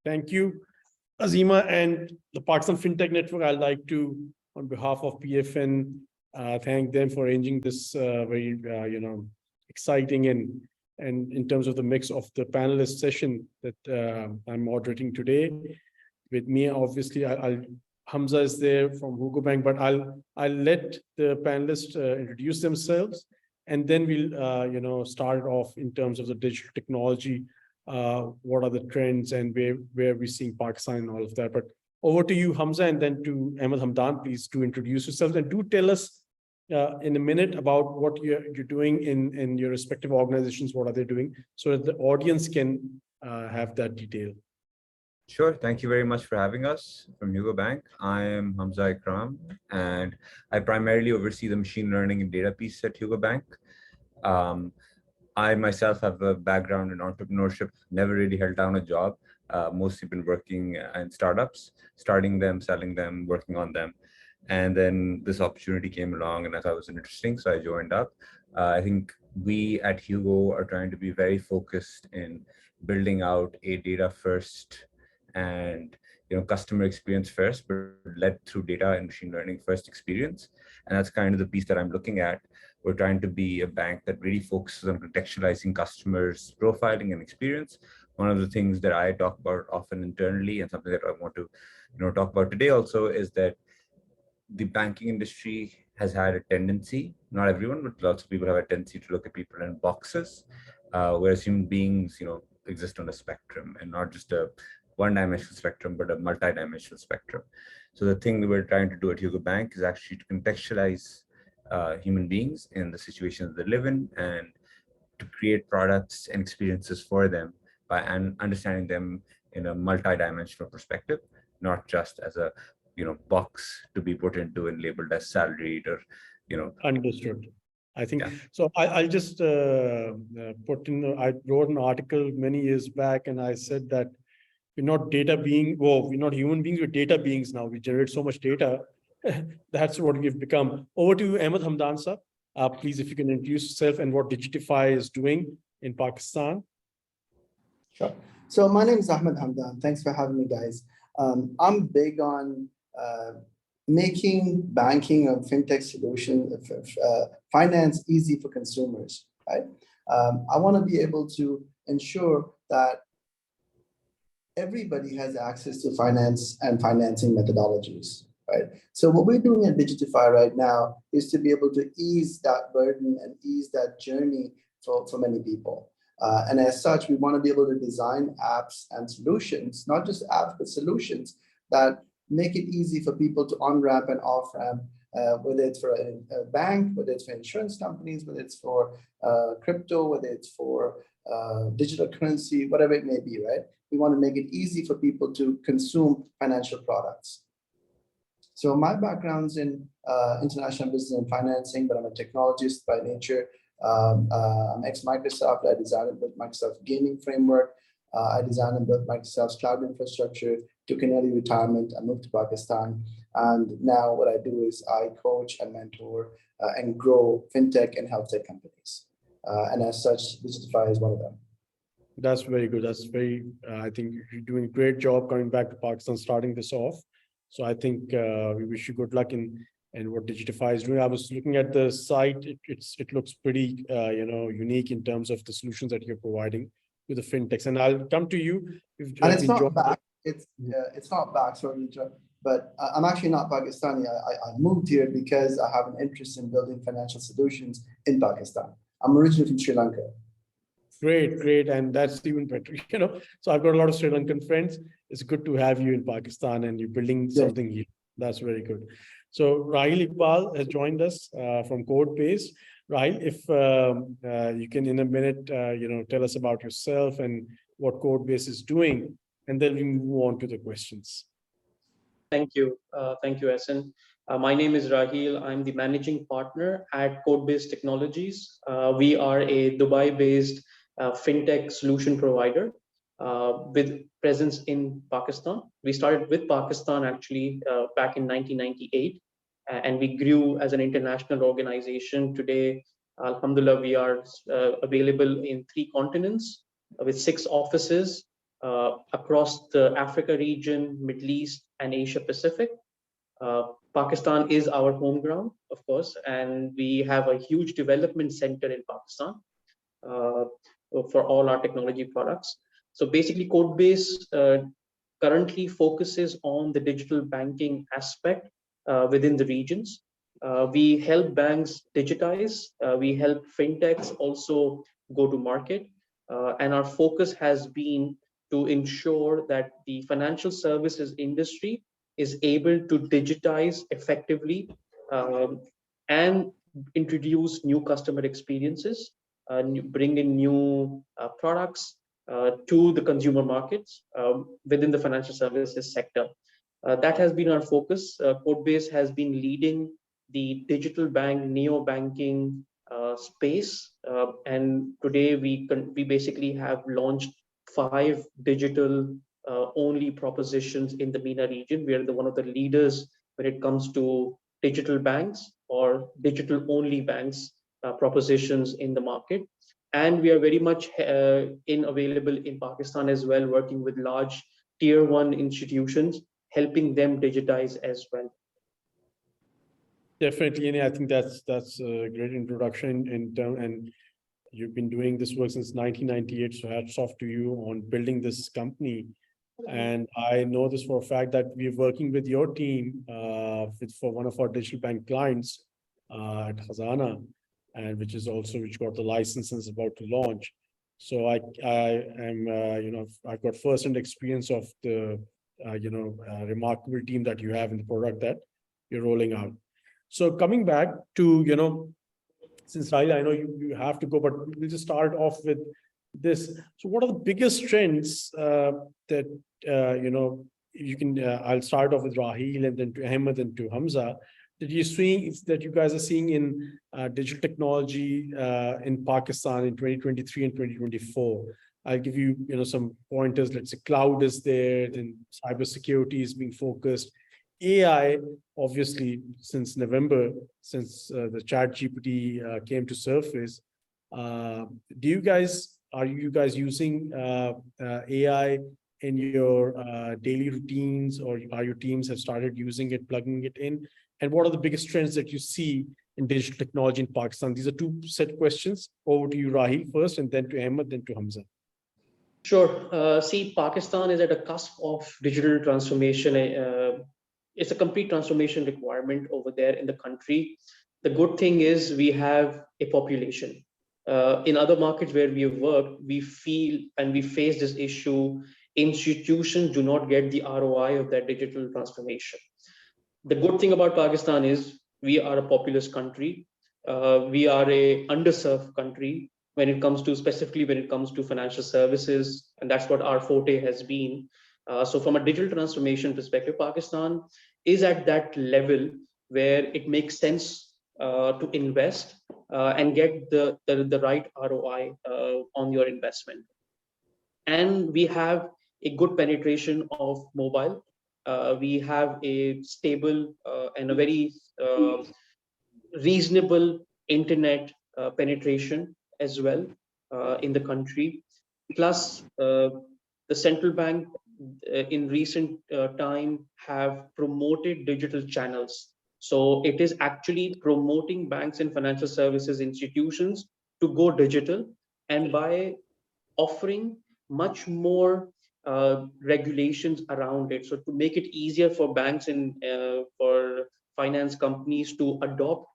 Thank you, Azima, and the Pakistan FinTech Network. I'd like to, on behalf of PFN, thank them for arranging this very, exciting and in terms of the mix of the panelist session that I'm moderating today. With me, obviously, Hamza is there from Hugo Bank, but I'll let the panelists introduce themselves, and then we'll start off in terms of the digital technology. What are the trends and where we're seeing Pakistan and all of that. But over to you, Hamza, and then to Ahmed Hamdan, please do introduce yourselves and do tell us in a minute about what you're doing in your respective organizations. What are they doing so that the audience can have that detail. Sure. Thank you very much for having us from Hugo Bank. I am Hamza Ikram, and I primarily oversee the machine learning and data piece at Hugo Bank. I myself have a background in entrepreneurship, never really held down a job, mostly been working in startups, starting them, selling them, working on them. And then this opportunity came along and I thought it was interesting, so I joined up. I think we at Hugo are trying to be very focused in building out a data first and customer experience first, but led through data and machine learning first experience. And that's kind of the piece that I'm looking at. We're trying to be a bank that really focuses on contextualizing customers' profiling and experience. One of the things that I talk about often internally, and something that I want to talk about today also, is that the banking industry has had a tendency, not everyone, but lots of people have a tendency to look at people in boxes, whereas human beings, exist on a spectrum, and not just a one-dimensional spectrum, but a multi-dimensional spectrum. So the thing that we're trying to do at Hugo Bank is actually to contextualize human beings in the situations they live in, and to create products and experiences for them by understanding them in a multi-dimensional perspective, not just as a box to be put into and labeled as salaried or Understood. I think so. I'll just put in. I wrote an article many years back, and I said that we're not data being. Well, we're not human beings. We're data beings now. We generate so much data. That's what we've become. Over to you, Ahmed Hamdan sir. Please, if you can introduce yourself and what Digitify is doing in Pakistan. Sure. So my name is Ahmed Hamdan. Thanks for having me, guys. I'm big on making banking and fintech solution, finance easy for consumers, right? I want to be able to ensure that everybody has access to finance and financing methodologies, right? So what we're doing at Digitify right now is to be able to ease that burden and ease that journey for many people. And as such, we want to be able to design apps and solutions, not just apps, but solutions that make it easy for people to on-ramp and off-ramp, whether it's for a bank, whether it's for insurance companies, whether it's for crypto, whether it's for digital currency, whatever it may be, right? We want to make it easy for people to consume financial products. So my background's in international business and financing, but I'm a technologist by nature. I'm ex-Microsoft. I designed and built Microsoft gaming framework. I designed and built Microsoft's cloud infrastructure, took an early retirement, I moved to Pakistan. And now what I do is I coach and mentor and grow fintech and health tech companies. And as such, Digitify is one of them. That's very good. That's very, I think you're doing a great job coming back to Pakistan, starting this off. So I think we wish you good luck in what Digitify is doing. I was looking at the site. It looks pretty, unique in terms of the solutions that you're providing to the fintechs. And I'll come to you. And it's not back. It's not back, sorry, but I'm actually not Pakistani. I moved here because I have an interest in building financial solutions in Pakistan. I'm originally from Sri Lanka. Great. And that's even better, So I've got a lot of Sri Lankan friends. It's good to have you in Pakistan and you're building something here. That's very good. So Rahil Iqbal has joined us from Codebase. Rahil, if you can in a minute, tell us about yourself and what Codebase is doing, and then we move on to the questions. Thank you, Essen. My name is Rahil. I'm the managing partner at Codebase Technologies. We are a Dubai-based fintech solution provider with presence in Pakistan. We started with Pakistan actually back in 1998, and we grew as an international organization. Today, alhamdulillah, we are available in 3 continents with 6 offices. across the Africa region, Middle East, and Asia Pacific. Pakistan is our home ground, of course, and we have a huge development center in Pakistan uh, for all our technology products. So basically, Codebase currently focuses on the digital banking aspect within the regions. We help banks digitize, we help fintechs also go to market, and our focus has been to ensure that the financial services industry is able to digitize effectively and introduce new customer experiences, bring in new products to the consumer markets within the financial services sector. That has been our focus. Codebase has been leading the digital bank, neo banking space, and today we basically have launched 5 digital only propositions in the MENA region. We are one of the leaders when it comes to digital banks or digital only banks propositions in the market. And we are very much available in Pakistan as well, working with large tier 1 institutions, helping them digitize as well. Definitely, and I think that's a great introduction in term, and you've been doing this work since 1998. So hats off to you on building this company. And I know this for a fact that we're working with your team for one of our digital bank clients at Khazana, and which got the license and is about to launch. So I am I've got first-hand experience of the remarkable team that you have in the product that you're rolling out. So coming back to since I know you have to go, but we'll just start off with this. So what are the biggest trends that you can? I'll start off with Raheel and then to Ahmed and to Hamza. That you guys are seeing in digital technology in Pakistan in 2023 and 2024. I'll give you some pointers. Let's say cloud is there, then cybersecurity is being focused. AI, obviously, since November, since the Chat GPT came to surface, are you guys using AI in your daily routines, or are your teams have started using it, plugging it in? And what are the biggest trends that you see in digital technology in Pakistan? These are two set questions. Over to you, Raheel, first, and then to Ahmed, then to Hamza. Sure. See, Pakistan is at a cusp of digital transformation. It's a complete transformation requirement over there in the country. The good thing is we have a population. In other markets where we have worked, we feel and we face this issue, institutions do not get the ROI of that digital transformation. The good thing about Pakistan is we are a populous country. We are a underserved country specifically when it comes to financial services, and that's what our forte has been. So from a digital transformation perspective, Pakistan is at that level where it makes sense to invest and get the right ROI on your investment. And we have a good penetration of mobile. We have a stable and a very reasonable internet penetration as well in the country. Plus, the central bank in recent time have promoted digital channels. So it is actually promoting banks and financial services institutions to go digital, and by offering much more regulations around it. So to make it easier for banks and for finance companies to adopt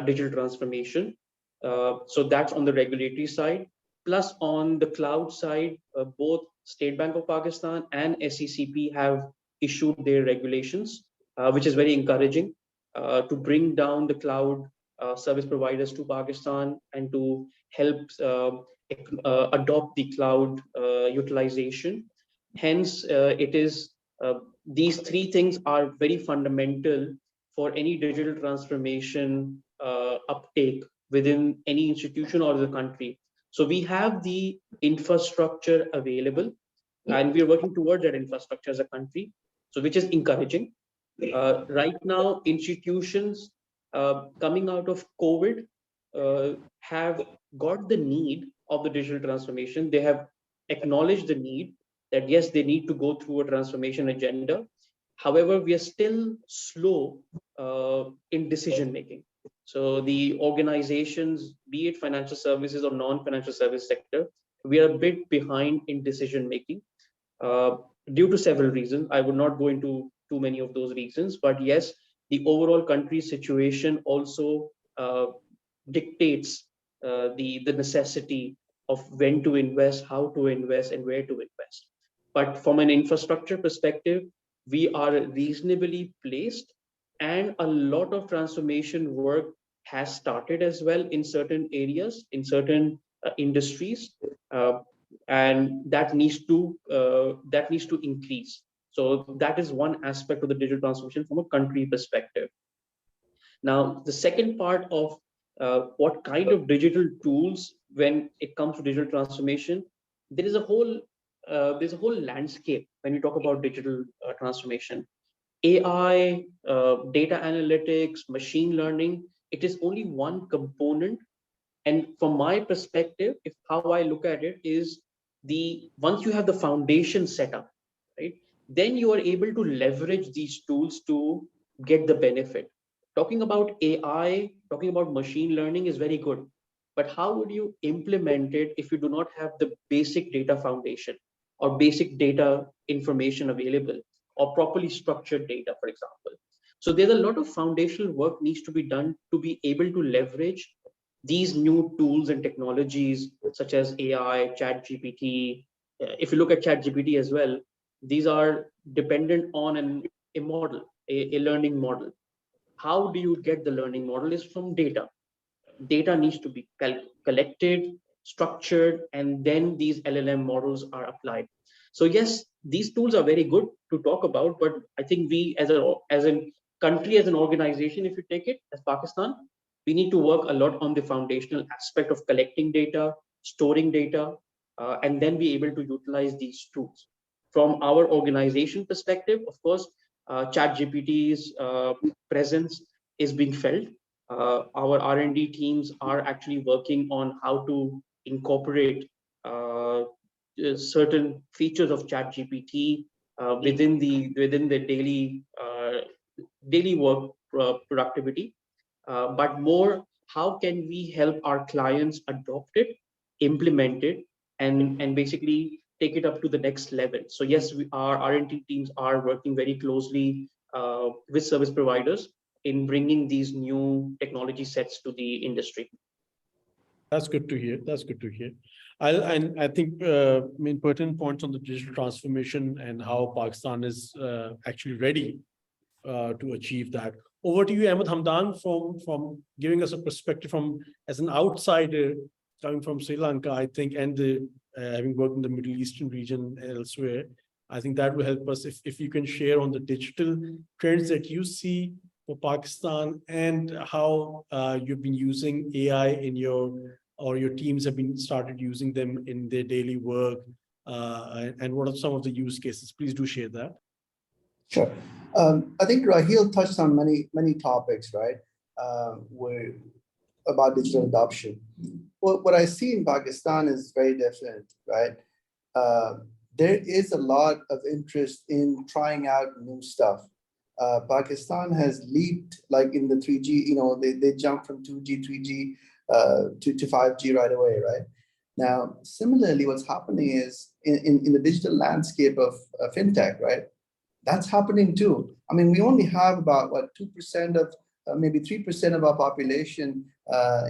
digital transformation. So that's on the regulatory side. Plus on the cloud side, both State Bank of Pakistan and SECP have issued their regulations, which is very encouraging to bring down the cloud service providers to Pakistan and to help adopt the cloud utilization. Hence, these three things are very fundamental for any digital transformation uptake within any institution or the country. So we have the infrastructure available, and we are working towards that infrastructure as a country, so which is encouraging. Right now, institutions coming out of COVID have got the need of the digital transformation. They have acknowledged the need, that yes, they need to go through a transformation agenda. However, we are still slow in decision making. So the organizations, be it financial services or non-financial service sector, we are a bit behind in decision making uh, due to several reasons. I would not go into too many of those reasons, but yes, the overall country situation also dictates the necessity of when to invest, how to invest, and where to invest. But from an infrastructure perspective, we are reasonably placed, and a lot of transformation work has started as well in certain areas, in certain industries, uh, and that needs to increase. So that is one aspect of the digital transformation from a country perspective. Now, the second part of what kind of digital tools when it comes to digital transformation, there is a whole landscape when we talk about digital transformation. AI, data analytics, machine learning, it is only one component. And from my perspective, if how I look at it is the once you have the foundation set up, right, then you are able to leverage these tools to get the benefit. Talking about AI, talking about machine learning is very good, but how would you implement it if you do not have the basic data foundation or basic data information available or properly structured data, for example? So there's a lot of foundational work needs to be done to be able to leverage these new tools and technologies such as AI, Chat GPT. If you look at Chat GPT as well, these are dependent on a model, a learning model. How do you get the learning model is from data. Data needs to be collected, structured, and then these LLM models are applied. So yes, these tools are very good to talk about, but I think we as a country, as an organization, if you take it as Pakistan, we need to work a lot on the foundational aspect of collecting data, storing data, and then be able to utilize these tools. From our organization perspective, of course, Chat GPT's presence is being felt. Our R&D teams are actually working on how to incorporate certain features of Chat GPT within the daily work productivity. But more, how can we help our clients adopt it, implement it, and basically take it up to the next level? So yes, our R&D teams are working very closely with service providers in bringing these new technology sets to the industry. That's good to hear. That's good to hear. I think pertinent points on the digital transformation and how Pakistan is actually ready to achieve that. Over to you, Ahmed Hamdan, from giving us a perspective from as an outsider coming from Sri Lanka, I think, and having worked in the Middle Eastern region and elsewhere. I think that will help us if you can share on the digital trends that you see for Pakistan and how you've been using AI in your teams have been started using them in their daily work, and what are some of the use cases? Please do share that. Sure. I think Raheel touched on many topics, right? Where about digital adoption. What I see in Pakistan is very different, right? There is a lot of interest in trying out new stuff. Pakistan has leaped, like in the 3G, they jumped from 2G, 3G to 5G right away, right? Now, similarly, what's happening is in the digital landscape of fintech, right? That's happening too. I mean, we only have about 2% of maybe 3% of our population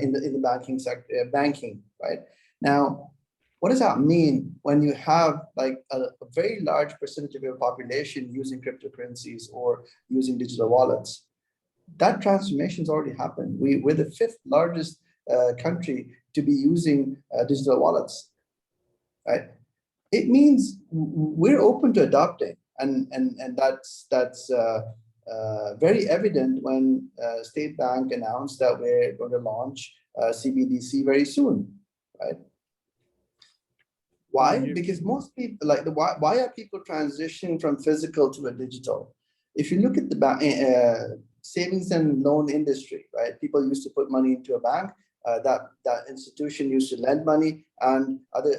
in the banking sector, banking, right? Now, what does that mean when you have like a very large percentage of your population using cryptocurrencies or using digital wallets? That transformation's already happened. We're the 5th largest country to be using digital wallets, right? It means we're open to adopting, and that's very evident when State Bank announced that we're going to launch CBDC very soon, right? Why? Because most people why are people transitioning from physical to a digital? If you look at the savings and loan industry, right? People used to put money into a bank, that institution used to lend money, and other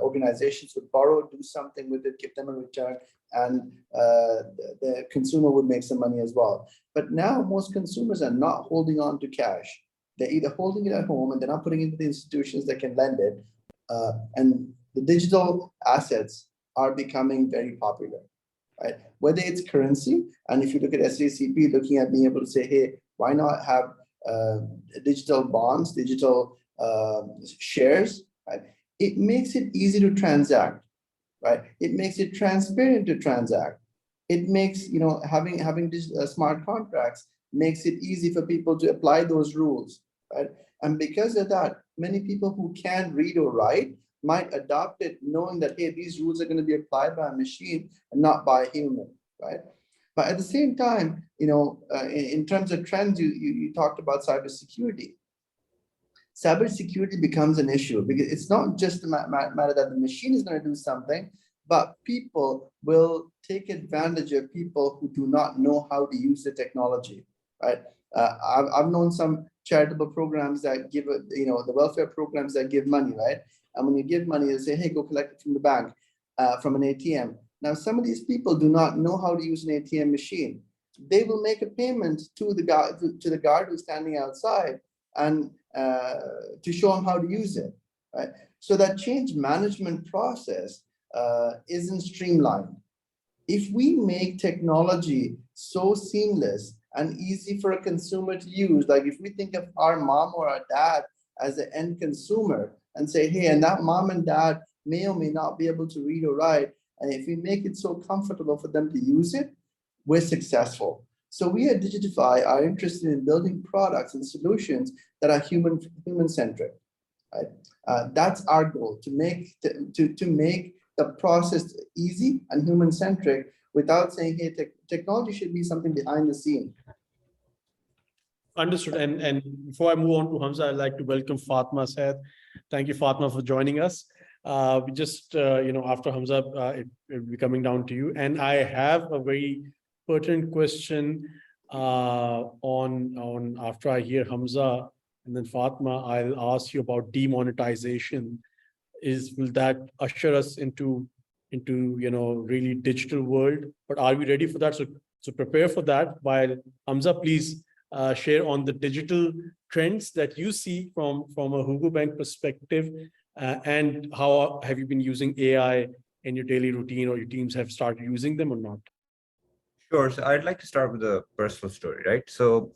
organizations would borrow, do something with it, give them a return, and the consumer would make some money as well. But now most consumers are not holding on to cash. They're either holding it at home and they're not putting it into the institutions that can lend it. And the digital assets are becoming very popular, right? Whether it's currency, and if you look at SACP looking at being able to say, hey, why not have digital bonds, digital shares, right? It makes it easy to transact, right? It makes it transparent to transact. It makes, having smart contracts makes it easy for people to apply those rules, right? And because of that, many people who can't read or write might adopt it knowing that, hey, these rules are going to be applied by a machine and not by a human, right? But at the same time, in terms of trends, you talked about cybersecurity. Cybersecurity becomes an issue because it's not just a matter that the machine is going to do something, but people will take advantage of people who do not know how to use the technology, right? I've known some charitable programs that give, the welfare programs that give money, right? And when you give money, they say, hey, go collect it from the bank, from an ATM. Now, some of these people do not know how to use an ATM machine. They will make a payment to the guard who's standing outside and to show him how to use it, right? So that change management process isn't streamlined. If we make technology so seamless and easy for a consumer to use, like if we think of our mom or our dad as the end consumer and say, hey, and that mom and dad may or may not be able to read or write, and if we make it so comfortable for them to use it, we're successful. So we at Digitify are interested in building products and solutions that are human-centric, right? That's our goal, to make the process easy and human-centric without saying, hey, technology should be something behind the scene. Understood. And before I move on to Hamza, I'd like to welcome Fatma Said. Thank you, Fatma, for joining us. We just, after Hamza, it will be coming down to you. And I have a very pertinent question on after I hear Hamza and then Fatma, I'll ask you about demonetization. Will that usher us into really digital world? But are we ready for that? So prepare for that. While Hamza, please share on the digital trends that you see from a Hugo Bank perspective, and how have you been using AI in your daily routine, or your teams have started using them or not? Sure. So I'd like to start with a personal story, right? So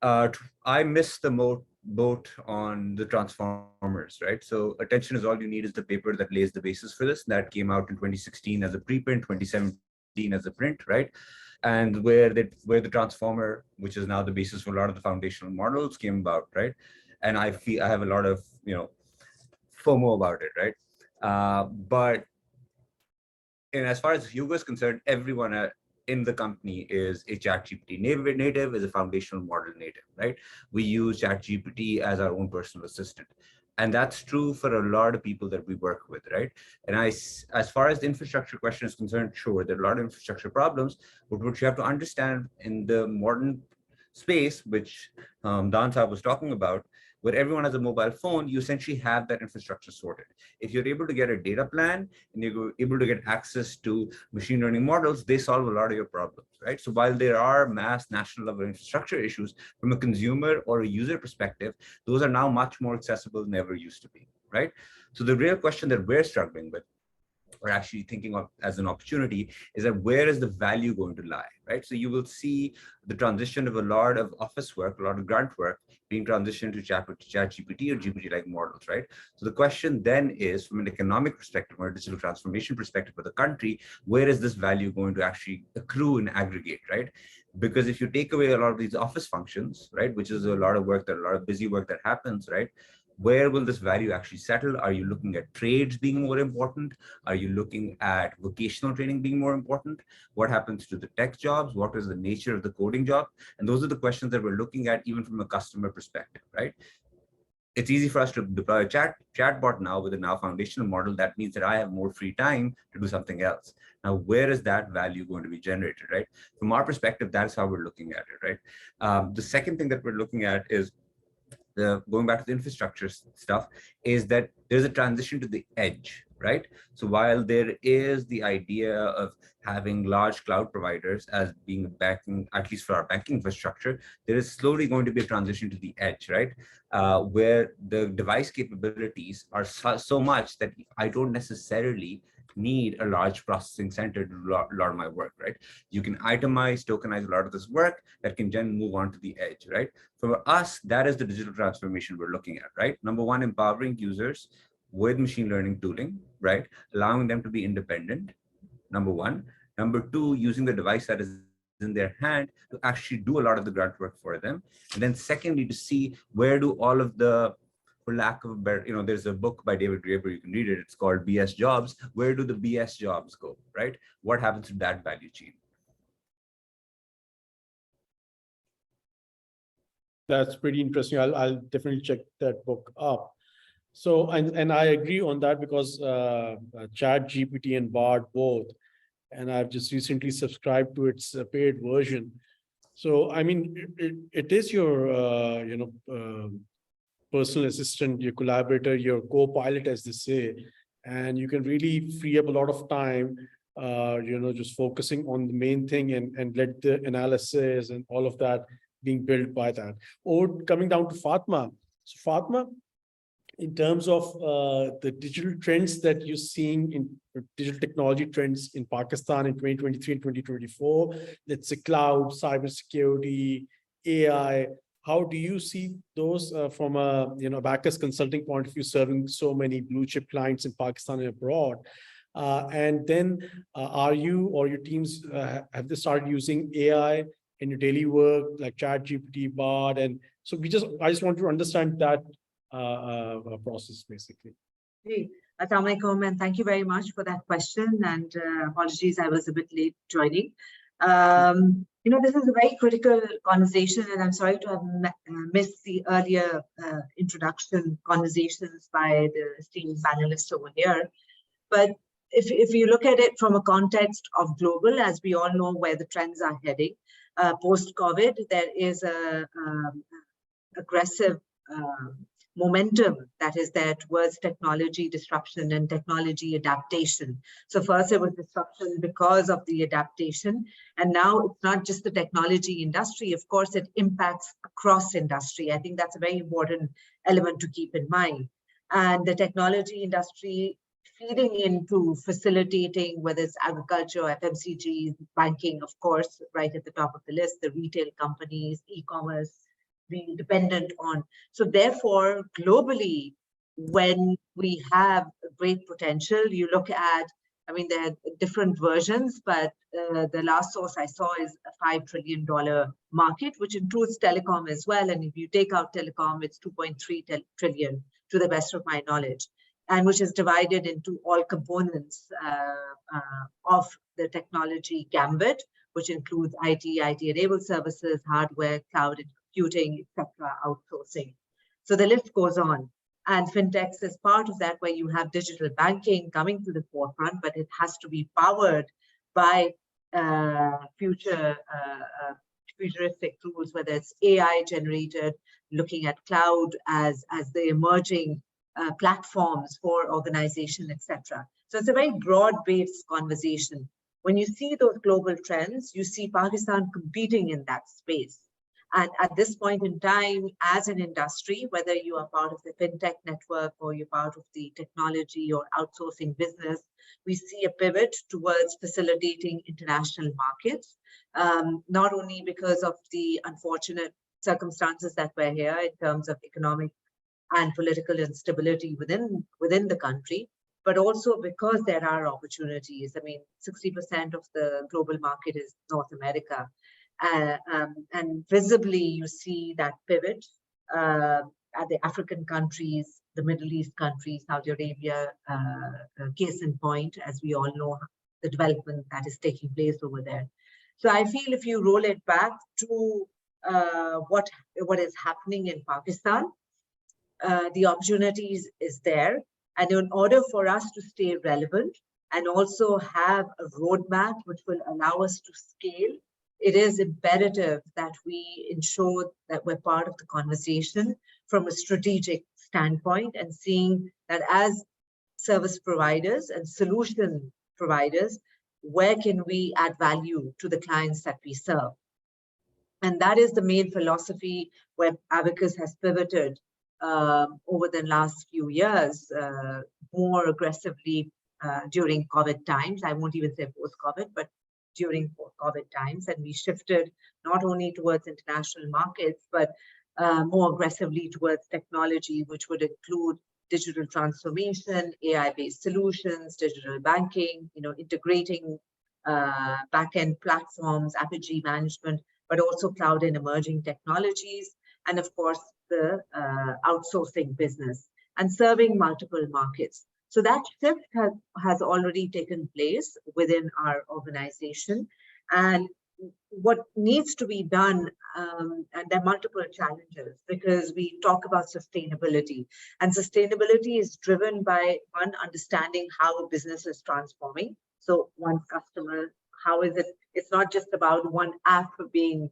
I missed the boat on the transformers, right? So Attention Is All You Need is the paper that lays the basis for this. That came out in 2016 as a preprint, 2017 as a print, right? And where the transformer, which is now the basis for a lot of the foundational models, came about, right? And I feel I have a lot of FOMO about it, right? But as far as Hugo is concerned, everyone in the company is a ChatGPT native, is a foundational model native, right? We use ChatGPT as our own personal assistant. And that's true for a lot of people that we work with, right? And as far as the infrastructure question is concerned, sure, there are a lot of infrastructure problems, but what you have to understand in the modern space, which Dan Saab was talking about, where everyone has a mobile phone, you essentially have that infrastructure sorted. If you're able to get a data plan and you're able to get access to machine learning models, they solve a lot of your problems, right? So while there are mass national level infrastructure issues, from a consumer or a user perspective, those are now much more accessible than ever used to be, right? So the real question that we're struggling with, or actually thinking of as an opportunity, is that where is the value going to lie, right? So you will see the transition of a lot of office work, a lot of grunt work being transitioned to ChatGPT or GPT-like models, right? So the question then is, from an economic perspective or a digital transformation perspective for the country, where is this value going to actually accrue and aggregate, right? Because if you take away a lot of these office functions, right, which is a lot of work, a lot of busy work that happens, right? Where will this value actually settle? Are you looking at trades being more important? Are you looking at vocational training being more important? What happens to the tech jobs? What is the nature of the coding job? And those are the questions that we're looking at even from a customer perspective, right? It's easy for us to deploy a chatbot now with a now foundational model. That means that I have more free time to do something else. Now, where is that value going to be generated, right? From our perspective, that's how we're looking at it, right? The second thing that we're looking at is going back to the infrastructure stuff, is that there's a transition to the edge, right? So while there is the idea of having large cloud providers as being backing, at least for our banking infrastructure, there is slowly going to be a transition to the edge, right? Where the device capabilities are so much that I don't necessarily need a large processing center to do a lot of my work, right? You can itemize, tokenize a lot of this work that can then move on to the edge, right? For us, that is the digital transformation we're looking at, right? Number one, empowering users with machine learning tooling, right? Allowing them to be independent, number one. Number two, using the device that is in their hand to actually do a lot of the grunt work for them. And then secondly, to see where do all of the, for lack of a better, there's a book by David Graeber, you can read it. It's called BS Jobs. Where do the BS jobs go, right? What happens to that value chain? That's pretty interesting. I'll definitely check that book up. So, and I agree on that because Chat GPT and Bard both, and I've just recently subscribed to its paid version. So, I mean, it is your, personal assistant, your collaborator, your co-pilot, as they say, and you can really free up a lot of time, just focusing on the main thing and let the analysis and all of that being built by that. Or coming down to Fatma. So Fatma, in terms of the digital trends that you're seeing in digital technology trends in Pakistan in 2023 and 2024, let's say cloud, cybersecurity, AI, how do you see those from a Abacus consulting point of view, serving so many blue chip clients in Pakistan and abroad? And then are you or your teams, have they started using AI in your daily work, like Chat GPT, Bard? And so I just want to understand that process, basically. Hey, Assalamu alaikum, and thank you very much for that question. And apologies, I was a bit late joining. This is a very critical conversation, and I'm sorry to have missed the earlier introduction conversations by the esteemed panelists over here. But if you look at it from a context of global, as we all know where the trends are heading, post-COVID, there is a aggressive momentum that is there towards technology disruption and technology adaptation. So first it was disruption because of the adaptation, and now it's not just the technology industry. Of course, it impacts across industry. I think that's a very important element to keep in mind. And the technology industry feeding into facilitating, whether it's agriculture, FMCG, banking, of course, right at the top of the list, the retail companies, e-commerce, being dependent on. So therefore, globally, when we have great potential, you look at, there are different versions, but the last source I saw is a $5 trillion market, which includes telecom as well. And if you take out telecom, it's 2.3 trillion to the best of my knowledge, and which is divided into all components of the technology gambit, which includes IT-enabled services, hardware, cloud, computing, etc., outsourcing. So the list goes on. And fintechs is part of that, where you have digital banking coming to the forefront, but it has to be powered by futuristic tools, whether it's AI generated, looking at cloud as the emerging platforms for organization, etc. So it's a very broad-based conversation. When you see those global trends, you see Pakistan competing in that space. And at this point in time, as an industry, whether you are part of the fintech network or you're part of the technology or outsourcing business, we see a pivot towards facilitating international markets, not only because of the unfortunate circumstances that we're here in terms of economic and political instability within the country, but also because there are opportunities. 60% of the global market is North America. And visibly, you see that pivot at the African countries, the Middle East countries, Saudi Arabia, case in point, as we all know, the development that is taking place over there. So I feel if you roll it back to what is happening in Pakistan, the opportunities is there. And in order for us to stay relevant and also have a roadmap which will allow us to scale, it is imperative that we ensure that we're part of the conversation from a strategic standpoint and seeing that as service providers and solution providers, where can we add value to the clients that we serve? And that is the main philosophy where Abacus has pivoted over the last few years, more aggressively during COVID times. I won't even say post-COVID, but during COVID times. And we shifted not only towards international markets, but more aggressively towards technology, which would include digital transformation, AI-based solutions, digital banking, integrating back-end platforms, apogee management, but also cloud and emerging technologies, and of course, the outsourcing business and serving multiple markets. So that shift has already taken place within our organization. And what needs to be done, and there are multiple challenges, because we talk about sustainability, and sustainability is driven by one, understanding how a business is transforming. So one customer, how is it? It's not just about one app being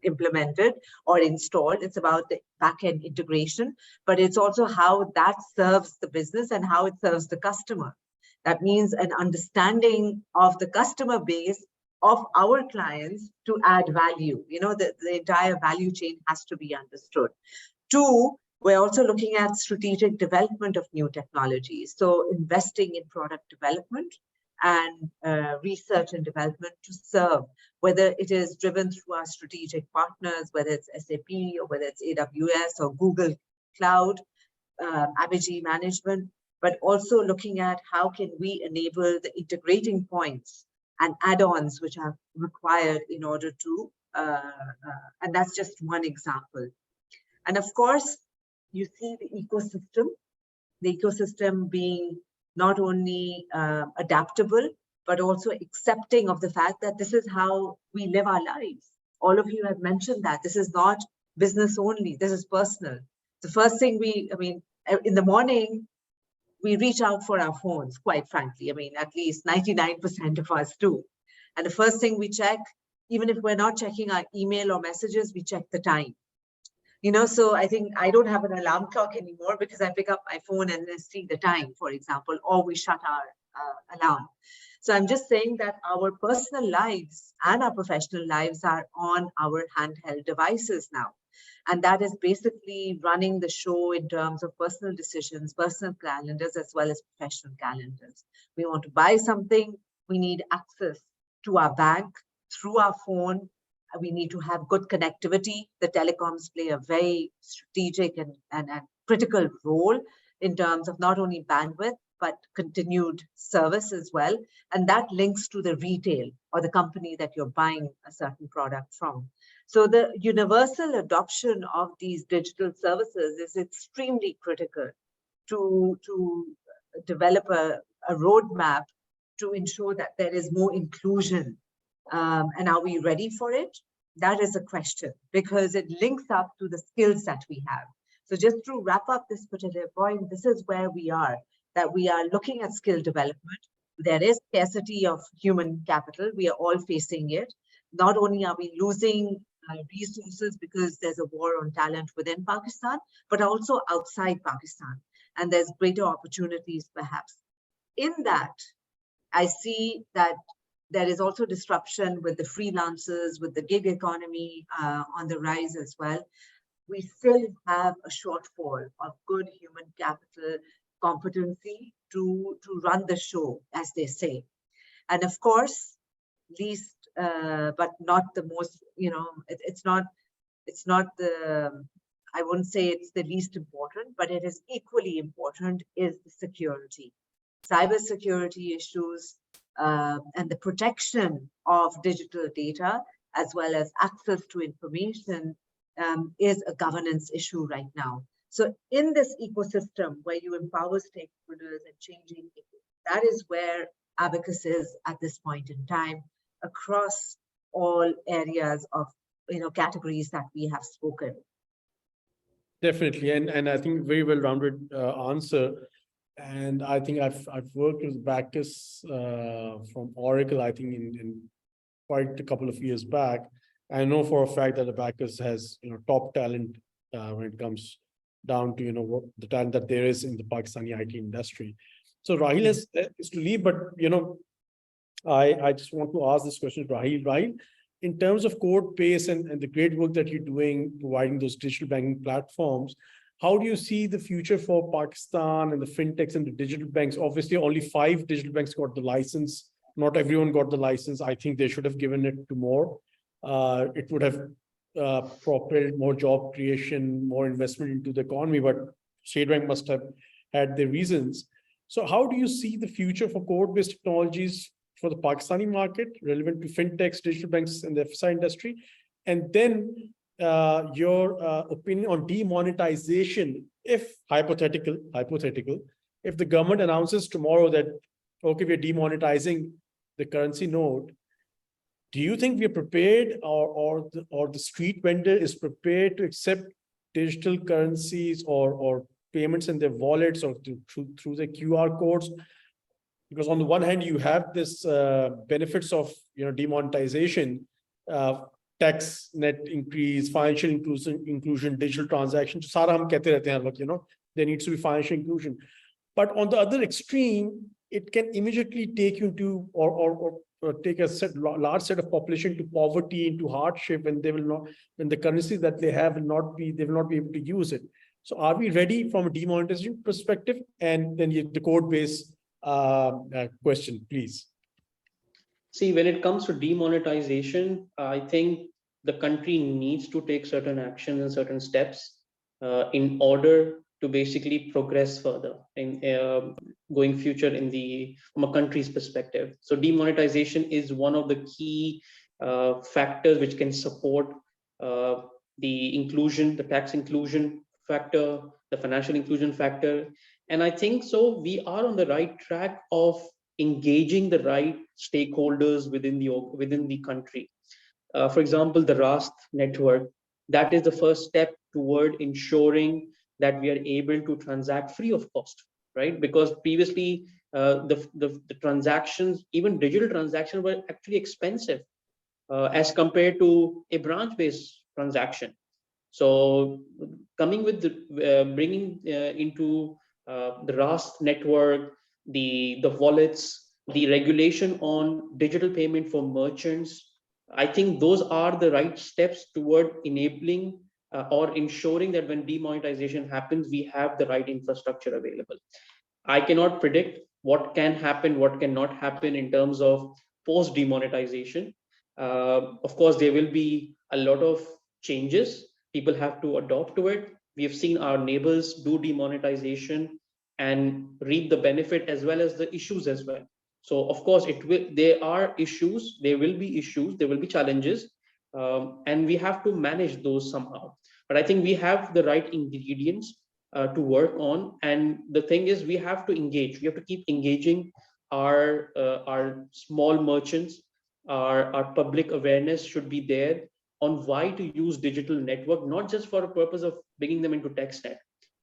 implemented or installed. It's about the back-end integration, but it's also how that serves the business and how it serves the customer. That means an understanding of the customer base of our clients to add value. The entire value chain has to be understood. Two, we're also looking at strategic development of new technologies. So investing in product development and research and development to serve, whether it is driven through our strategic partners, whether it's SAP or whether it's AWS or Google Cloud, apogee management, but also looking at how can we enable the integrating points and add-ons which are required in order to, and that's just one example. And of course, you see the ecosystem being not only adaptable, but also accepting of the fact that this is how we live our lives. All of you have mentioned that this is not business only, this is personal. The first thing in the morning, we reach out for our phones, quite frankly. At least 99% of us do. And the first thing we check, even if we're not checking our email or messages, we check the time. So I think I don't have an alarm clock anymore because I pick up my phone and see the time, for example, or we shut our alarm. So I'm just saying that our personal lives and our professional lives are on our handheld devices now. And that is basically running the show in terms of personal decisions, personal calendars, as well as professional calendars. We want to buy something, we need access to our bank through our phone. We need to have good connectivity. The telecoms play a very strategic and critical role in terms of not only bandwidth, but continued service as well. And that links to the retail or the company that you're buying a certain product from. So the universal adoption of these digital services is extremely critical to develop a roadmap to ensure that there is more inclusion. And are we ready for it? That is a question, because it links up to the skills that we have. So just to wrap up this particular point, this is where we are, that we are looking at skill development. There is scarcity of human capital. We are all facing it. Not only are we losing resources because there's a war on talent within Pakistan, but also outside Pakistan. And there's greater opportunities perhaps. In that, I see that there is also disruption with the freelancers, with the gig economy on the rise as well. We still have a shortfall of good human capital competency to run the show, as they say. And of course, least, but not the most, it's not the, I wouldn't say it's the least important, but it is equally important, is the security. Cybersecurity issues and the protection of digital data, as well as access to information, is a governance issue right now. So in this ecosystem where you empower stakeholders and changing, that is where Abacus is at this point in time, across all areas of categories that we have spoken. Definitely, and I think very well-rounded answer. And I think I've worked with Abacus from Oracle, I think in quite a couple of years back. I know for a fact that Abacus has top talent when it comes down to, what the talent that there is in the Pakistani IT industry. So Rahil is to leave, but, I just want to ask this question to Rahil. Rahil, in terms of code base and the great work that you're doing, providing those digital banking platforms, how do you see the future for Pakistan and the fintechs and the digital banks? Obviously, only 5 digital banks got the license. Not everyone got the license. I think they should have given it to more. It would have propelled more job creation, more investment into the economy, but State Bank must have had their reasons. So how do you see the future for code-based technologies for the Pakistani market, relevant to fintechs, digital banks, and the FSI industry? And then your opinion on demonetization, if hypothetical, if the government announces tomorrow that, okay, we're demonetizing the currency note, do you think we're prepared, or the street vendor is prepared to accept digital currencies or payments in their wallets or through the QR codes? Because on the one hand, you have this benefits of demonetization, tax net increase, financial inclusion, digital transactions. Sara hum kehte rehte hain, look, there needs to be financial inclusion. But on the other extreme, it can immediately take you to or take a large set of population to poverty, into hardship, and they will not, when the currency that they have will not be, they will not be able to use it. So are we ready from a demonetization perspective? And then the code base question, please. See, when it comes to demonetization, I think the country needs to take certain actions and certain steps in order to basically progress further in going future from a country's perspective. So demonetization is one of the key factors which can support the inclusion, the tax inclusion factor, the financial inclusion factor. And I think so we are on the right track of engaging the right stakeholders within the country. For example, the RAST network, that is the first step toward ensuring that we are able to transact free of cost, right? Because previously the transactions, even digital transactions, were actually expensive as compared to a branch-based transaction. So coming with the bringing into the RAST network, the wallets, the regulation on digital payment for merchants, I think those are the right steps toward enabling or ensuring that when demonetization happens, we have the right infrastructure available. I cannot predict what can happen, what cannot happen in terms of post demonetization. Of course, there will be a lot of changes. People have to adopt to it. We have seen our neighbors do demonetization and reap the benefit as well as the issues as well. So of course, there are issues, there will be issues, there will be challenges, and we have to manage those somehow. But I think we have the right ingredients to work on. And the thing is, we have to engage. We have to keep engaging our small merchants. Our public awareness should be there on why to use digital network, not just for a purpose of bringing them into TechStack,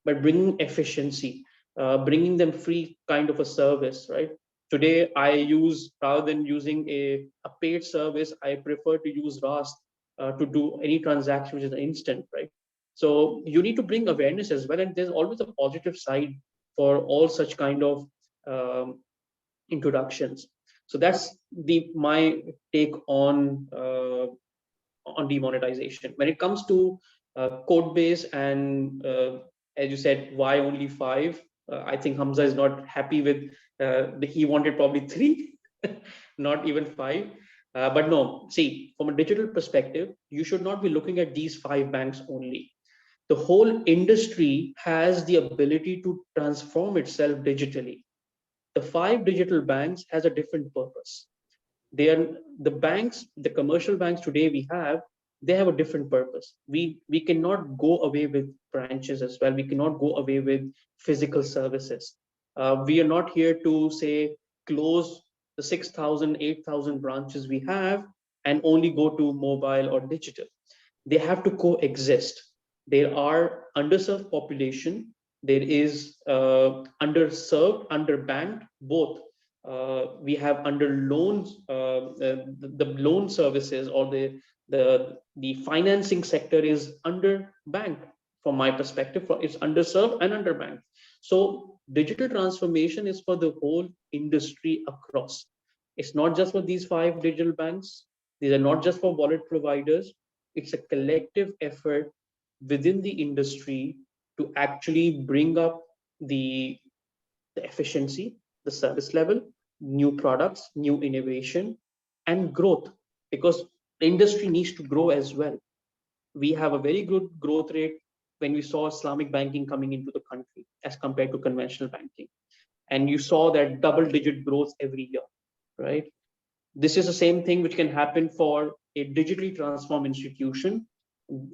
but bringing efficiency, bringing them free kind of a service, right? Today, rather than using a paid service, I prefer to use RAST to do any transaction which is instant, right? So you need to bring awareness as well. And there's always a positive side for all such kind of introductions. So that's my take on demonetization. When it comes to code base and as you said, why only 5? I think Hamza is not happy with he wanted probably 3, not even 5. But no, see, from a digital perspective, you should not be looking at these 5 banks only. The whole industry has the ability to transform itself digitally. The 5 digital banks has a different purpose. They are the banks, the commercial banks today they have a different purpose. We cannot go away with branches as well. We cannot go away with physical services. We are not here to say close the 6,000, 8,000 branches we have and only go to mobile or digital. They have to coexist. There are underserved population. There is underserved, underbanked, both. We have under loans, the loan services or the financing sector is underbanked from my perspective. It's underserved and underbanked. So digital transformation is for the whole industry across. It's not just for these 5 digital banks. These are not just for wallet providers. It's a collective effort within the industry to actually bring up the efficiency, the service level, new products, new innovation, and growth, because the industry needs to grow as well. We have a very good growth rate when we saw Islamic banking coming into the country as compared to conventional banking. And you saw that double-digit growth every year, right? This is the same thing which can happen for a digitally transformed institution.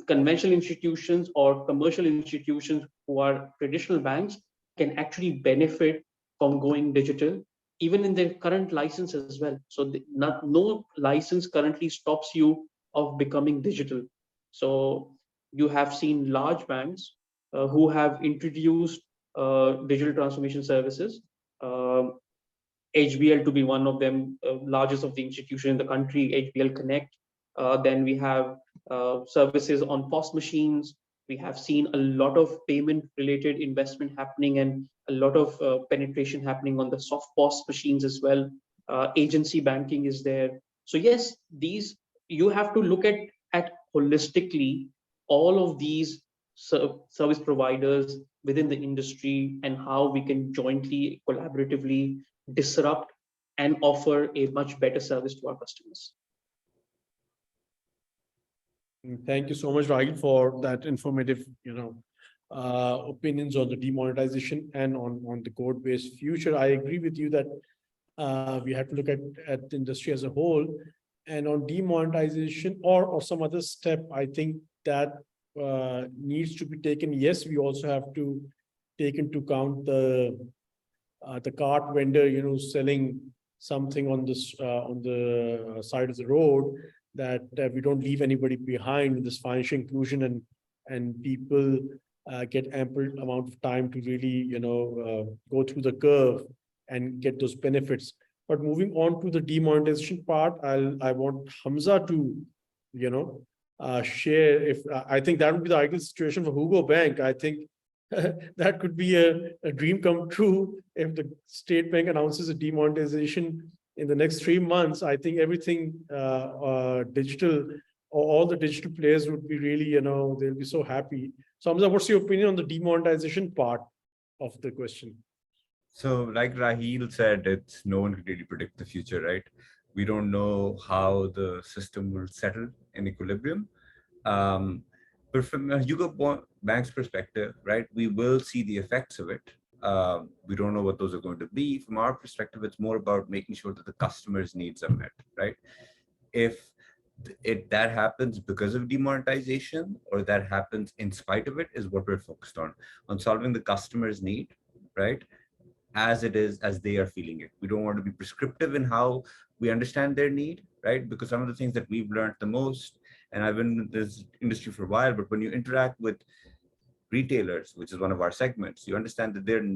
Conventional institutions or commercial institutions who are traditional banks can actually benefit from going digital, even in their current license as well. So no license currently stops you of becoming digital. So you have seen large banks who have introduced digital transformation services. HBL to be one of them, largest of the institution in the country, HBL Connect. Then we have services on POS machines. We have seen a lot of payment related investment happening and a lot of penetration happening on the soft POS machines as well. Agency banking is there. So yes, these you have to look at holistically all of these service providers within the industry and how we can jointly, collaboratively disrupt and offer a much better service to our customers. Thank you so much, Rahil, for that informative, opinions on the demonetization and on the code-based future. I agree with you that we have to look at the industry as a whole, and on demonetization or some other step, I think that needs to be taken. Yes, we also have to take into account the cart vendor, selling something on this on the side of the road, that we don't leave anybody behind with this financial inclusion, and people get ample amount of time to really go through the curve and get those benefits. But moving on to the demonetization part, I want Hamza to share. If I think that would be the ideal situation for Hugo Bank. I think that could be a dream come true if the State Bank announces a demonetization in the next 3 months. I think everything digital, or all the digital players would be really, they'll be so happy. So Hamza, what's your opinion on the demonetization part of the question? So like Rahil said, no one can really predict the future, right? We don't know how the system will settle in equilibrium. But from a Hugo Bank's perspective, right, we will see the effects of it. We don't know what those are going to be. From our perspective, it's more about making sure that the customer's needs are met, right? If that happens because of demonetization, or that happens in spite of it, is what we're focused on solving the customer's need, right? As it is, as they are feeling it. We don't want to be prescriptive in how we understand their need, right? Because some of the things that we've learned the most, and I've been in this industry for a while, but when you interact with retailers, which is one of our segments, you understand that they're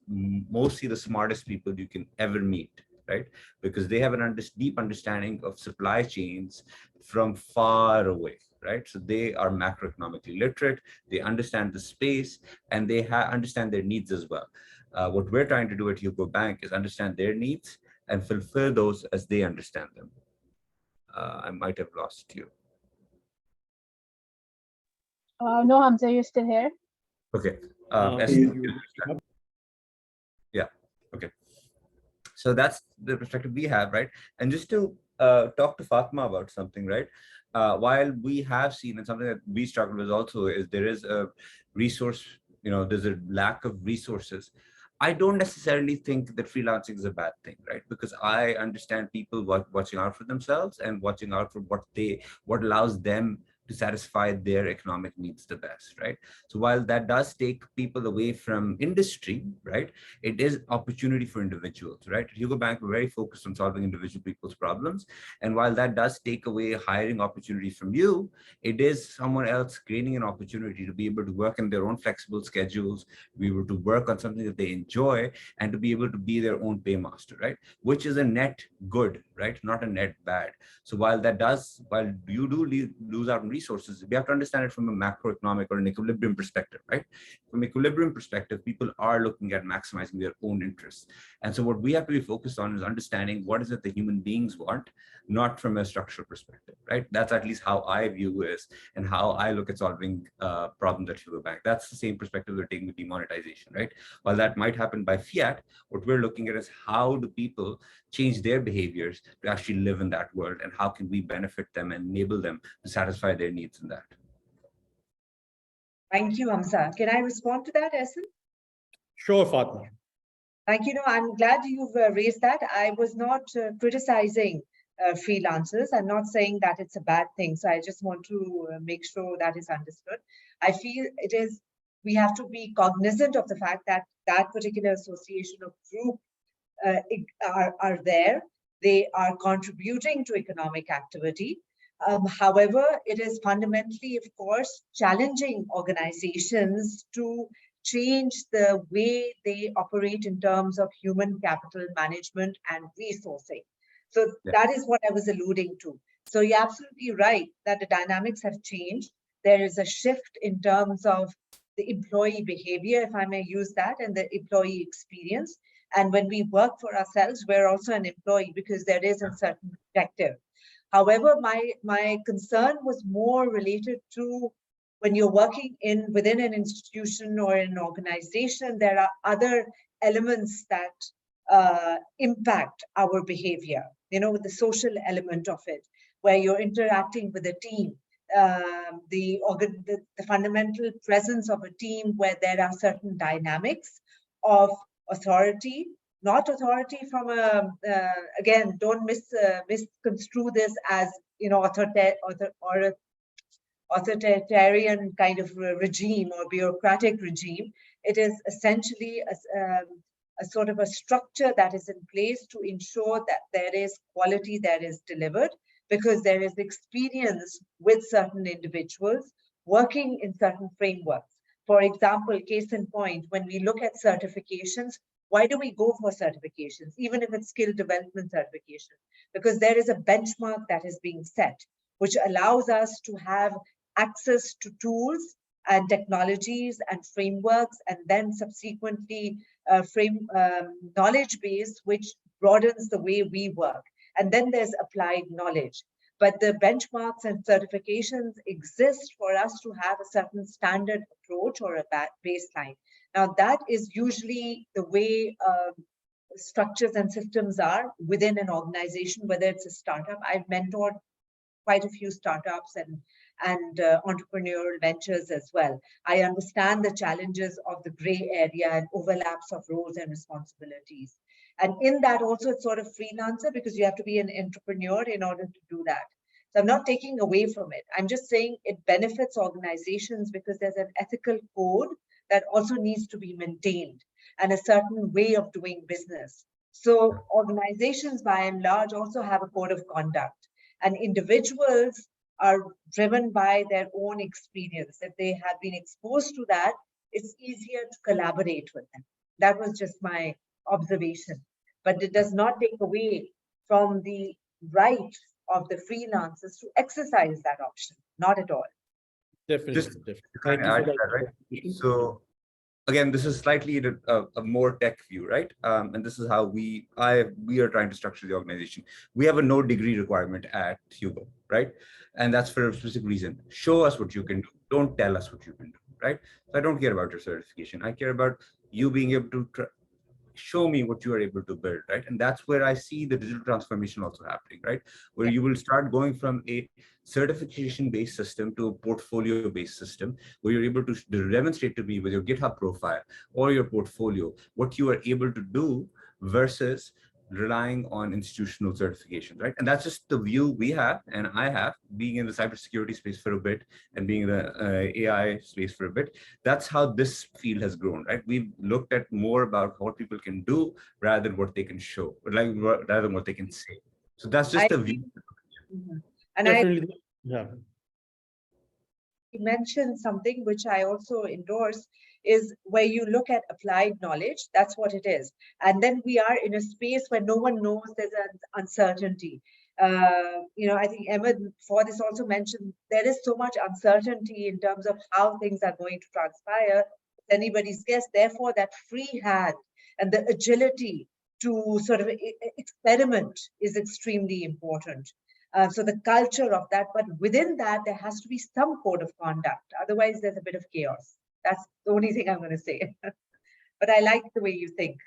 mostly the smartest people you can ever meet, right? Because they have a deep understanding of supply chains from far away, right? So they are macroeconomically literate, they understand the space, and they understand their needs as well. What we're trying to do at Hugo Bank is understand their needs and fulfill those as they understand them. I might have lost you. No, Hamza, you're still here. Okay. Yeah. Okay. So that's the perspective we have, right? And just to talk to Fatma about something, right? While we have seen, and something that we struggle with also, is there is a resource, there's a lack of resources. I don't necessarily think that freelancing is a bad thing, right? Because I understand people watching out for themselves and watching out for what allows them to satisfy their economic needs the best, right? So while that does take people away from industry, right, it is opportunity for individuals, right? At Hugo Bank, we're very focused on solving individual people's problems. And while that does take away hiring opportunities from you, it is someone else creating an opportunity to be able to work in their own flexible schedules, to be able to work on something that they enjoy, and to be able to be their own paymaster, right? Which is a net good, right? Not a net bad. So while you do lose out on resources, we have to understand it from a macroeconomic or an equilibrium perspective, right? From equilibrium perspective, people are looking at maximizing their own interests. And so what we have to be focused on is understanding what is it the human beings want, not from a structural perspective, right? That's at least how I view this and how I look at solving problems at Sugar Bank. That's the same perspective we're taking with demonetization, right? While that might happen by fiat, what we're looking at is how do people change their behaviors to actually live in that world, and how can we benefit them and enable them to satisfy their needs in that. Thank you, Hamza. Can I respond to that, Essen? Sure, Fatma. Thank you. No, I'm glad you've raised that. I was not criticizing freelancers. I'm not saying that it's a bad thing. So I just want to make sure that is understood. I feel it is, we have to be cognizant of the fact that that particular association of group are there. They are contributing to economic activity. However, it is fundamentally, of course, challenging organizations to change the way they operate in terms of human capital management and resourcing. So that is what I was alluding to. So you're absolutely right that the dynamics have changed. There is a shift in terms of the employee behavior, if I may use that, and the employee experience. And when we work for ourselves, we're also an employee because there is a certain objective. However, my concern was more related to when you're working within an institution or an organization, there are other elements that impact our behavior, you know, with the social element of it, where you're interacting with a team, the fundamental presence of a team where there are certain dynamics of authority, not authority from a, again, don't misconstrue this as, you know, authoritarian kind of regime or bureaucratic regime. It is essentially a sort of a structure that is in place to ensure that there is quality that is delivered, because there is experience with certain individuals working in certain frameworks. For example, case in point, when we look at certifications, why do we go for certifications, even if it's skill development certification? Because there is a benchmark that is being set, which allows us to have access to tools and technologies and frameworks, and then subsequently knowledge base, which broadens the way we work. And then there's applied knowledge. But the benchmarks and certifications exist for us to have a certain standard approach or a baseline. Now, that is usually the way structures and systems are within an organization, whether it's a startup. I've mentored quite a few startups and entrepreneurial ventures as well. I understand the challenges of the gray area and overlaps of roles and responsibilities. And in that also, it's sort of freelancer, because you have to be an entrepreneur in order to do that. So I'm not taking away from it. I'm just saying it benefits organizations because there's an ethical code that also needs to be maintained and a certain way of doing business. So organizations by and large also have a code of conduct, and individuals are driven by their own experience. If they have been exposed to that, it's easier to collaborate with them. That was just my observation. But it does not take away from the right of the freelancers to exercise that option. Not at all. Definitely. Just definitely. to kind of add to that, right? So again, this is slightly a more tech view, right? And this is how we are trying to structure the organization. We have a no degree requirement at Hugo, right? And that's for a specific reason. Show us what you can do. Don't tell us what you can do, right? So I don't care about your certification. I care about you being able to show me what you are able to build, right? And that's where I see the digital transformation also happening, right? Where you will start going from a certification-based system to a portfolio-based system, where you're able to demonstrate to me with your GitHub profile or your portfolio what you are able to do versus relying on institutional certifications, right? And that's just the view we have, and I have, being in the cybersecurity space for a bit and being in the AI space for a bit. That's how this field has grown, right? We've looked at more about what people can do rather than what they can show, rather than what they can say. So that's just the view. And Definitely. Yeah. you mentioned something which I also endorse, is where you look at applied knowledge. That's what it is. And then we are in a space where no one knows, there's an uncertainty. I think Emma before this also mentioned there is so much uncertainty in terms of how things are going to transpire. It's anybody's guess. Therefore, that free hand and the agility to sort of experiment is extremely important. So the culture of that, but within that, there has to be some code of conduct. Otherwise, there's a bit of chaos. That's the only thing I'm going to say. But I like the way you think.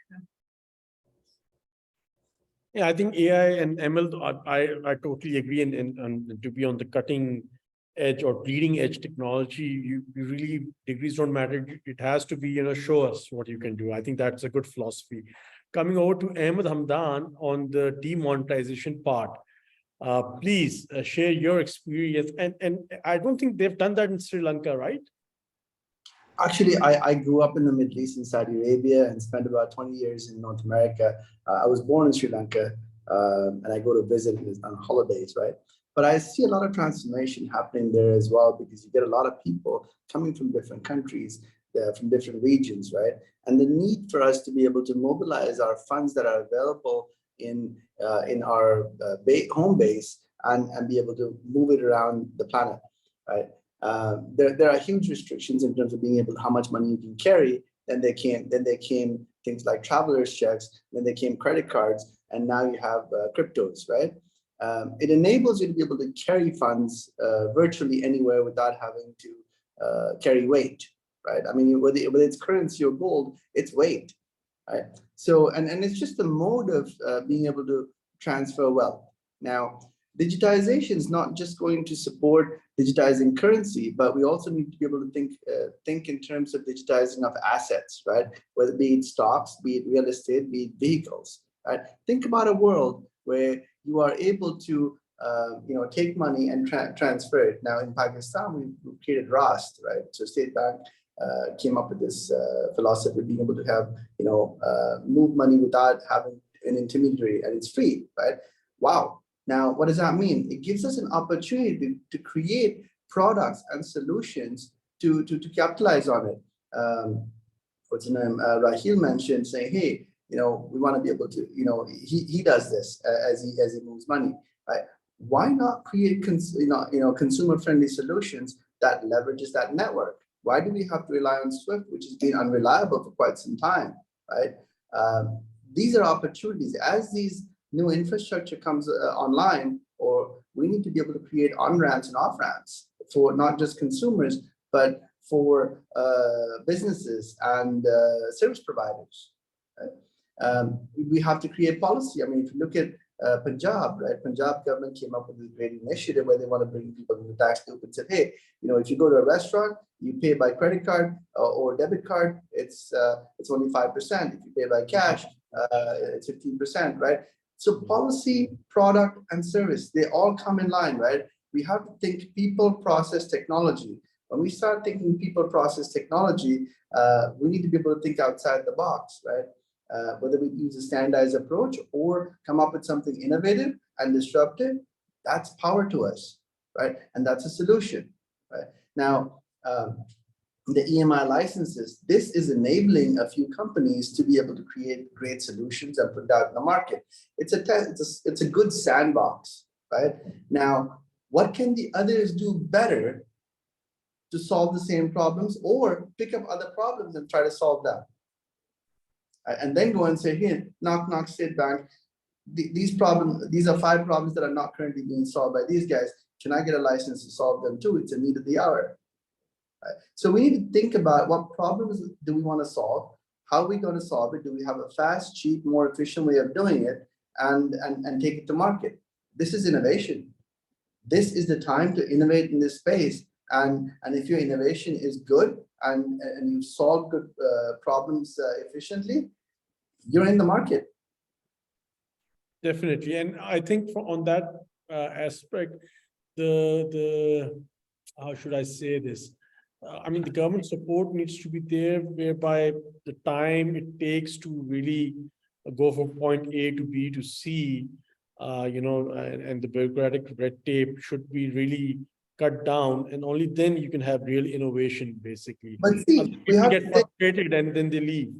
Yeah, I think AI and ML, I totally agree. And to be on the cutting edge or bleeding edge technology, you really, degrees don't matter. It has to be, show us what you can do. I think that's a good philosophy. Coming over to Ahmed Hamdan on the demonetization part. Please share your experience. And I don't think they've done that in Sri Lanka, right? Actually, I grew up in the Middle East in Saudi Arabia and spent about 20 years in North America. I was born in Sri Lanka and I go to visit on holidays, right? But I see a lot of transformation happening there as well, because you get a lot of people coming from different countries, from different regions, right? And the need for us to be able to mobilize our funds that are available in our home base and be able to move it around the planet, right? There are huge restrictions in terms of being able to how much money you can carry. Then there came things like traveler's checks. Then there came credit cards, and now you have cryptos, right? It enables you to be able to carry funds virtually anywhere without having to carry weight, right? I mean, whether it's currency or gold, it's weight, right? So, and it's just the mode of being able to transfer wealth. Now, digitization is not just going to support digitizing currency, but we also need to be able to think in terms of digitizing of assets, right? Whether be it stocks, be it real estate, be it vehicles, right? Think about a world where you are able to take money and transfer it. Now in Pakistan, we created RAST, right? So State Bank came up with this philosophy of being able to have, move money without having an intermediary, and it's free, right? Wow. Now, what does that mean? It gives us an opportunity to create products and solutions to capitalize on it. What's the name? Rahil mentioned saying, hey, we want to be able to, he does this as he moves money, right? Why not create consumer-friendly solutions that leverages that network? Why do we have to rely on SWIFT, which has been unreliable for quite some time, right? These are opportunities as these new infrastructure comes online, or we need to be able to create on-ramps and off-ramps for not just consumers, but for businesses and service providers. Right? We have to create policy. I mean, if you look at Punjab, right? Punjab government came up with this great initiative where they want to bring people to the tax loop and said, hey, if you go to a restaurant, you pay by credit card or debit card, it's only 5%. If you pay by cash, it's 15%, right? So policy, product, and service, they all come in line, right? We have to think people, process, technology. When we start thinking people, process, technology, we need to be able to think outside the box, right? Whether we use a standardized approach or come up with something innovative and disruptive, that's power to us, right? And that's a solution, right? Now, the EMI licenses, this is enabling a few companies to be able to create great solutions and put that in the market. It's a good sandbox, right? Now, what can the others do better to solve the same problems, or pick up other problems and try to solve them? And then go and say, here, knock, State Bank, these are 5 problems that are not currently being solved by these guys. Can I get a license to solve them too? It's a need of the hour. Right? So we need to think about what problems do we want to solve? How are we going to solve it? Do we have a fast, cheap, more efficient way of doing it and take it to market? This is innovation. This is the time to innovate in this space. And if your innovation is good and you solve good problems efficiently, you're in the market. Definitely. And I think on that aspect, the how should I say this? I mean, the government support needs to be there, whereby the time it takes to really go from point A to B to C, and the bureaucratic red tape should be really cut down, and only then you can have real innovation, basically. But see, we have to get frustrated and then they leave.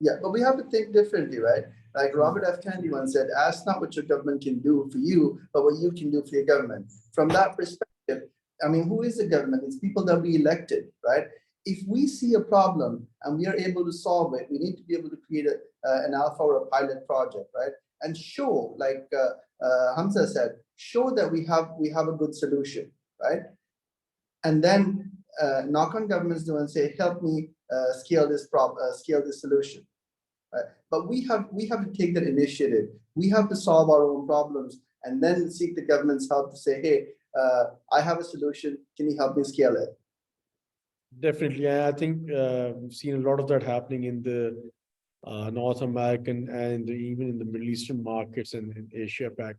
Yeah, but we have to think differently, right? Like Robert F. Kennedy once said, ask not what your government can do for you, but what you can do for your government. From that perspective, I mean, who is the government? It's people that we elected, right? If we see a problem and we are able to solve it, we need to be able to create an alpha or a pilot project, right? And show, like Hamza said, show that we have a good solution, right? And then knock on government's door and say, help me scale this solution. Right? But we have to take that initiative. We have to solve our own problems and then seek the government's help to say, hey, I have a solution. Can you help me scale it? Definitely. I think we've seen a lot of that happening in the North American and even in the Middle Eastern markets and in Asia Pac.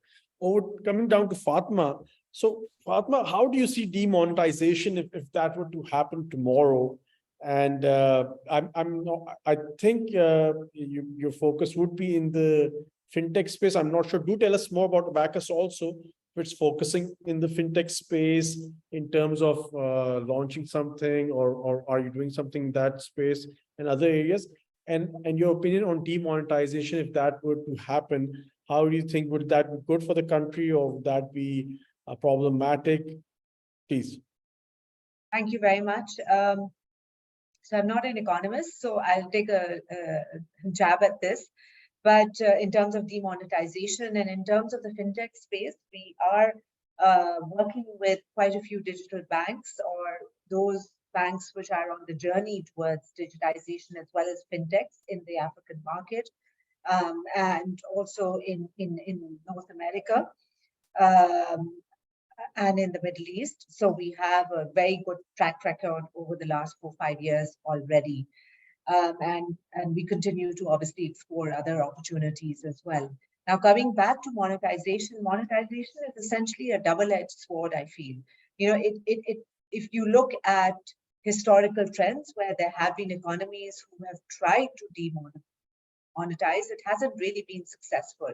Coming down to Fatma. So Fatma, how do you see demonetization if that were to happen tomorrow? And I think your focus would be in the fintech space. I'm not sure. Do tell us more about Abacus also, if it's focusing in the fintech space in terms of launching something, or are you doing something in that space and other areas? And your opinion on demonetization, if that were to happen, how do you think, would that be good for the country or would that be problematic? Please. Thank you very much. So I'm not an economist, so I'll take a jab at this. But in terms of demonetization and in terms of the fintech space, we are working with quite a few digital banks or those banks which are on the journey towards digitization as well as fintechs in the African market and also in North America. And in the Middle East. So we have a very good track record over the last 4 or 5 years already. And we continue to obviously explore other opportunities as well. Now, coming back to monetization is essentially a double-edged sword, I feel. You know, if you look at historical trends where there have been economies who have tried to demonetize, it hasn't really been successful.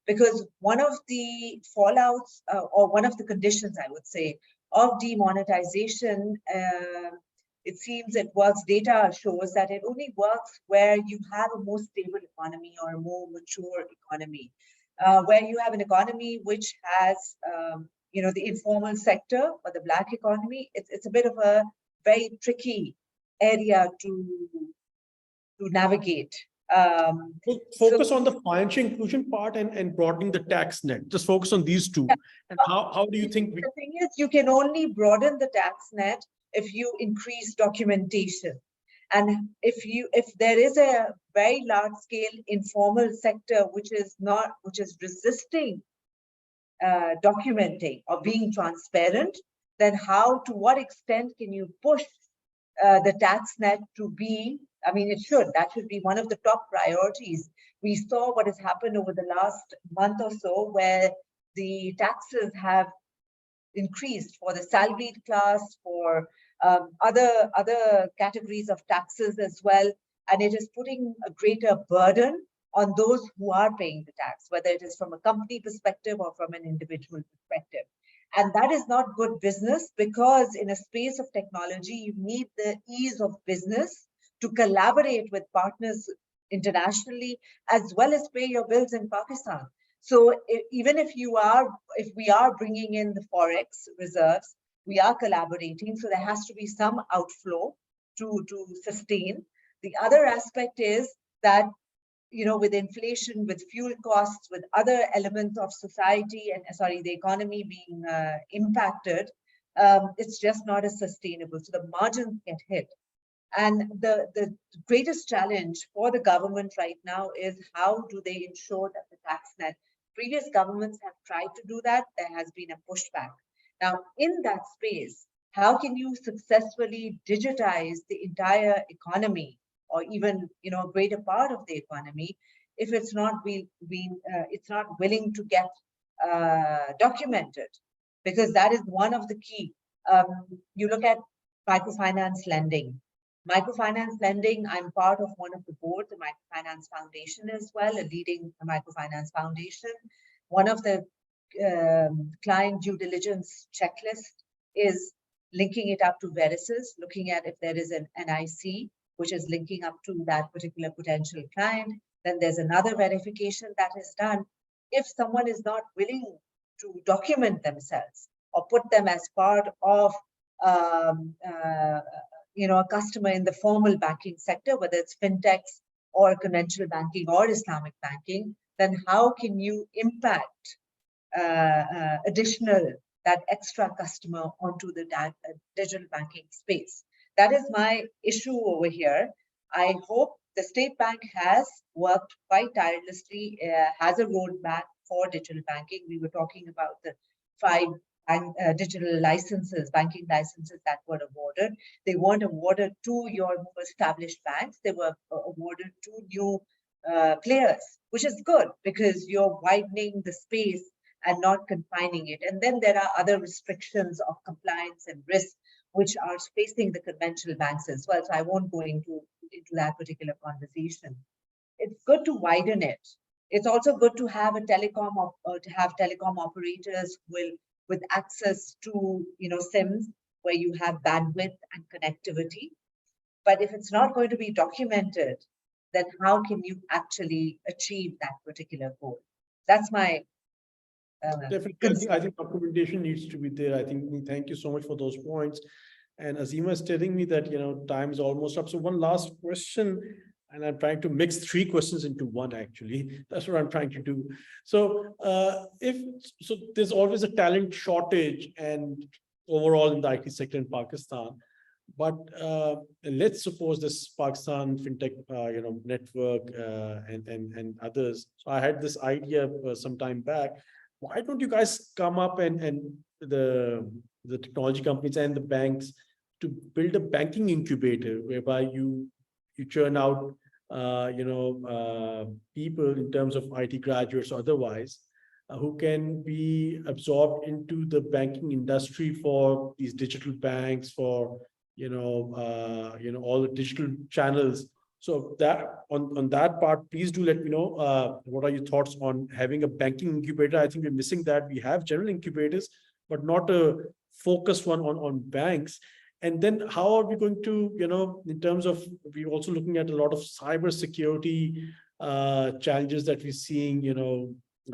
Because one of the fallouts or one of the conditions, I would say, of demonetization, it seems it works, data shows that it only works where you have a more stable economy or a more mature economy, where you have an economy which has, you know, the informal sector or the Black economy. It's a bit of a very tricky area to navigate. Focus on the financial inclusion part and broadening the tax net. Just focus on these two. And how do you think? The thing is, you can only broaden the tax net if you increase documentation. And if there is a very large scale informal sector which is resisting documenting or being transparent, then to what extent can you push the tax net to be? I mean, that should be one of the top priorities. We saw what has happened over the last month or so, where the taxes have increased for the salaried class, for other categories of taxes as well. And it is putting a greater burden on those who are paying the tax, whether it is from a company perspective or from an individual perspective. And that is not good business, because in a space of technology, you need the ease of business to collaborate with partners internationally, as well as pay your bills in Pakistan. So even if we are bringing in the Forex reserves, we are collaborating. So there has to be some outflow to sustain. The other aspect is that, you know, with inflation, with fuel costs, with other elements of society and the economy being impacted, it's just not as sustainable. So the margins get hit. And the greatest challenge for the government right now is how do they ensure that the tax net, previous governments have tried to do that, there has been a pushback. Now, in that space, how can you successfully digitize the entire economy, or even, you know, a greater part of the economy, if it's not it's not willing to get documented? Because that is one of the key. You look at microfinance lending. Microfinance lending, I'm part of one of the boards, the Microfinance Foundation as well, a leading microfinance foundation. One of the client due diligence checklist is linking it up to Verisis, looking at if there is an NIC, which is linking up to that particular potential client. Then there's another verification that is done if someone is not willing to document themselves or put them as part of a customer in the formal banking sector, whether it's fintechs or conventional banking or Islamic banking, then how can you impact additional, that extra customer onto the digital banking space? That is my issue over here. I hope the State Bank has worked quite tirelessly, has a roadmap for digital banking. We were talking about the 5 digital licenses, banking licenses that were awarded. They weren't awarded to your more established banks. They were awarded to new players, which is good because you're widening the space and not confining it. And then there are other restrictions of compliance and risk, which are facing the conventional banks as well. So I won't go into that particular conversation. It's good to widen it. It's also good to have a telecom operators with access to SIMs where you have bandwidth and connectivity. But if it's not going to be documented, then how can you actually achieve that particular goal? That's my Definitely, I think documentation needs to be there. I think, thank you so much for those points. And Azima is telling me that, time is almost up. So one last question, and I'm trying to mix 3 questions into one, actually. That's what I'm trying to do. So there's always a talent shortage and overall in the IT sector in Pakistan. But let's suppose this Pakistan FinTech, network and others. So I had this idea some time back. Why don't you guys come up and the technology companies and the banks to build a banking incubator whereby you churn out people in terms of IT graduates or otherwise who can be absorbed into the banking industry for these digital banks, for all the digital channels. So that on that part, please do let me know what are your thoughts on having a banking incubator. I think we're missing that. We have general incubators, but not a focused one on banks. And then how are we going to, in terms of, we're also looking at a lot of cyber security challenges that we're seeing,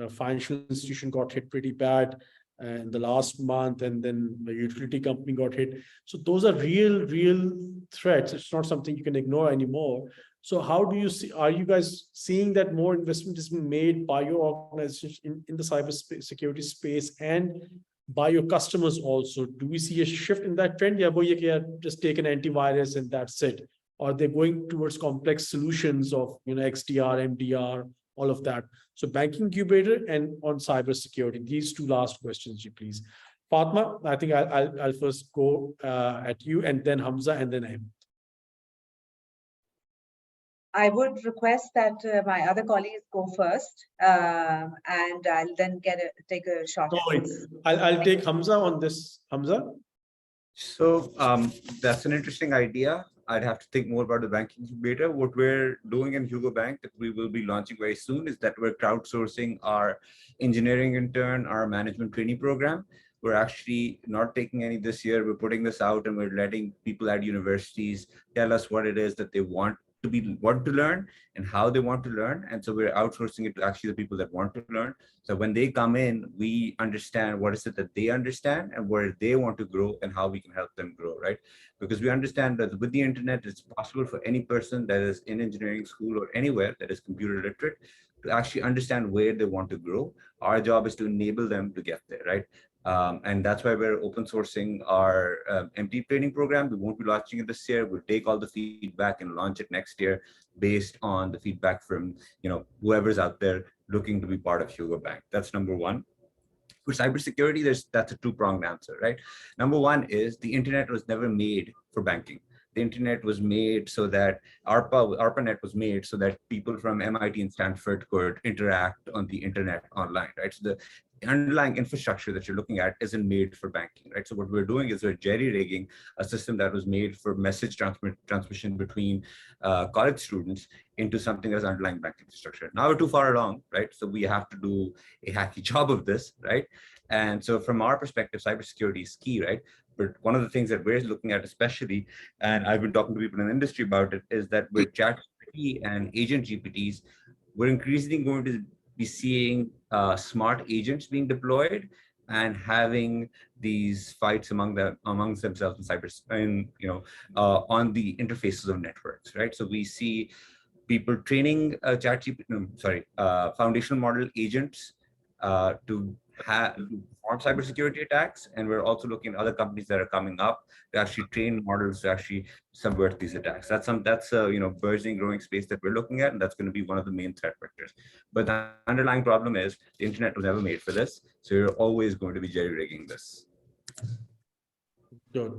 financial institution got hit pretty bad in the last month, and then the utility company got hit. So those are real threats. It's not something you can ignore anymore. So how do you see, are you guys seeing that more investment is being made by your organization in the cyber security space and by your customers also? Do we see a shift in that trend? Yeah, just take an antivirus and that's it. Or they're going towards complex solutions of XDR, MDR, all of that. So banking incubator and on cyber security. These 2 last questions, you please. Fatma, I think I'll first go at you, and then Hamza, and then him. I would request that my other colleagues go first, and I'll then take a shot. I'll take Hamza on this. Hamza? So that's an interesting idea. I'd have to think more about the banking incubator. What we're doing in Hugo Bank that we will be launching very soon is that we're crowdsourcing our engineering intern, our management training program. We're actually not taking any this year. We're putting this out and we're letting people at universities tell us what it is that they want to learn and how they want to learn. And so we're outsourcing it to actually the people that want to learn. So when they come in, we understand what is it that they understand and where they want to grow and how we can help them grow, right? Because we understand that with the internet, it's possible for any person that is in engineering school or anywhere that is computer literate to actually understand where they want to grow. Our job is to enable them to get there, right? And that's why we're open sourcing our MT training program. We won't be launching it this year. We'll take all the feedback and launch it next year based on the feedback from whoever's out there looking to be part of Hugo Bank. That's number 1. For cybersecurity, that's a 2-pronged answer, right? Number 1 is the internet was never made for banking. The internet was made so that ARPANET was made so that people from MIT and Stanford could interact on the internet online, right? So the underlying infrastructure that you're looking at isn't made for banking, right? So what we're doing is we're jerry-rigging a system that was made for message transmission between college students into something that's underlying banking infrastructure. Now we're too far along, right? So we have to do a hacky job of this, right? And so from our perspective, cybersecurity is key, right? But one of the things that we're looking at especially, and I've been talking to people in the industry about it, is that with ChatGPT and agent GPTs, we're increasingly going to be seeing smart agents being deployed and having these fights amongst themselves in cyber, on the interfaces of networks, right? So we see people training foundational model agents to perform cybersecurity attacks, and we're also looking at other companies that are coming up to actually train models to actually subvert these attacks. That's a burgeoning, growing space that we're looking at, and that's going to be one of the main threat vectors. But the underlying problem is the internet was never made for this, so you're always going to be jerry-rigging this. Good.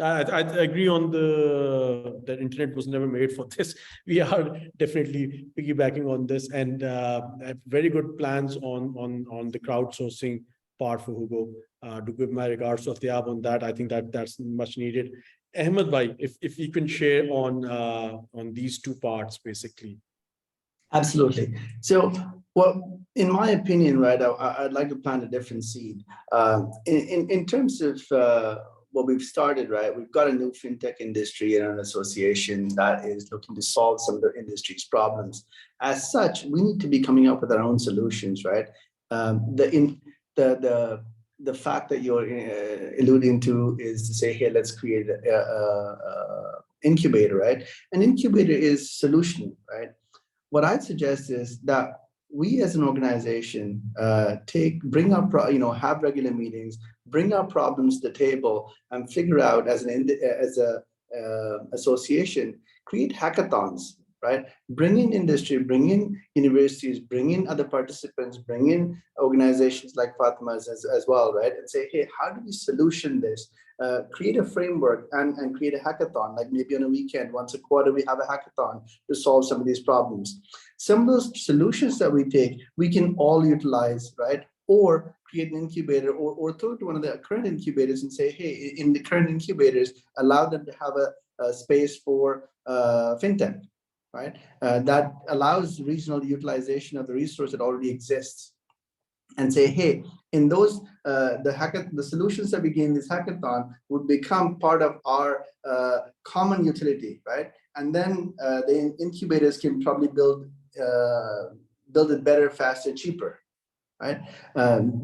I agree on that internet was never made for this. We are definitely piggybacking on this, and have very good plans on the crowdsourcing part for Hugo. To give my regards to Atyab on that, I think that's much needed. Ahmed bhai, if you can share on these two parts basically. Absolutely. So, well, in my opinion, right, I'd like to plant a different seed. In terms of what we've started, right, we've got a new fintech industry and an association that is looking to solve some of the industry's problems. As such, we need to be coming up with our own solutions, right? The fact that you're alluding to is to say, hey, let's create a incubator, right? An incubator is solution, right? What I'd suggest is that we as an organization bring up, have regular meetings, bring our problems to the table, and figure out as a association, create hackathons, right? Bring in industry, bring in universities, bring in other participants, bring in organizations like Fatma's as well, right? And say, hey, how do we solution this? Create a framework and create a hackathon, like maybe on a weekend, once a quarter, we have a hackathon to solve some of these problems. Some of those solutions that we take, we can all utilize, right? Or create an incubator or throw to one of the current incubators and say, hey, in the current incubators, allow them to have a space for fintech, right? That allows regional utilization of the resource that already exists. And say, hey, in those, the solutions that we gain in this hackathon would become part of our common utility, right? And then the incubators can probably build it better, faster, cheaper, right?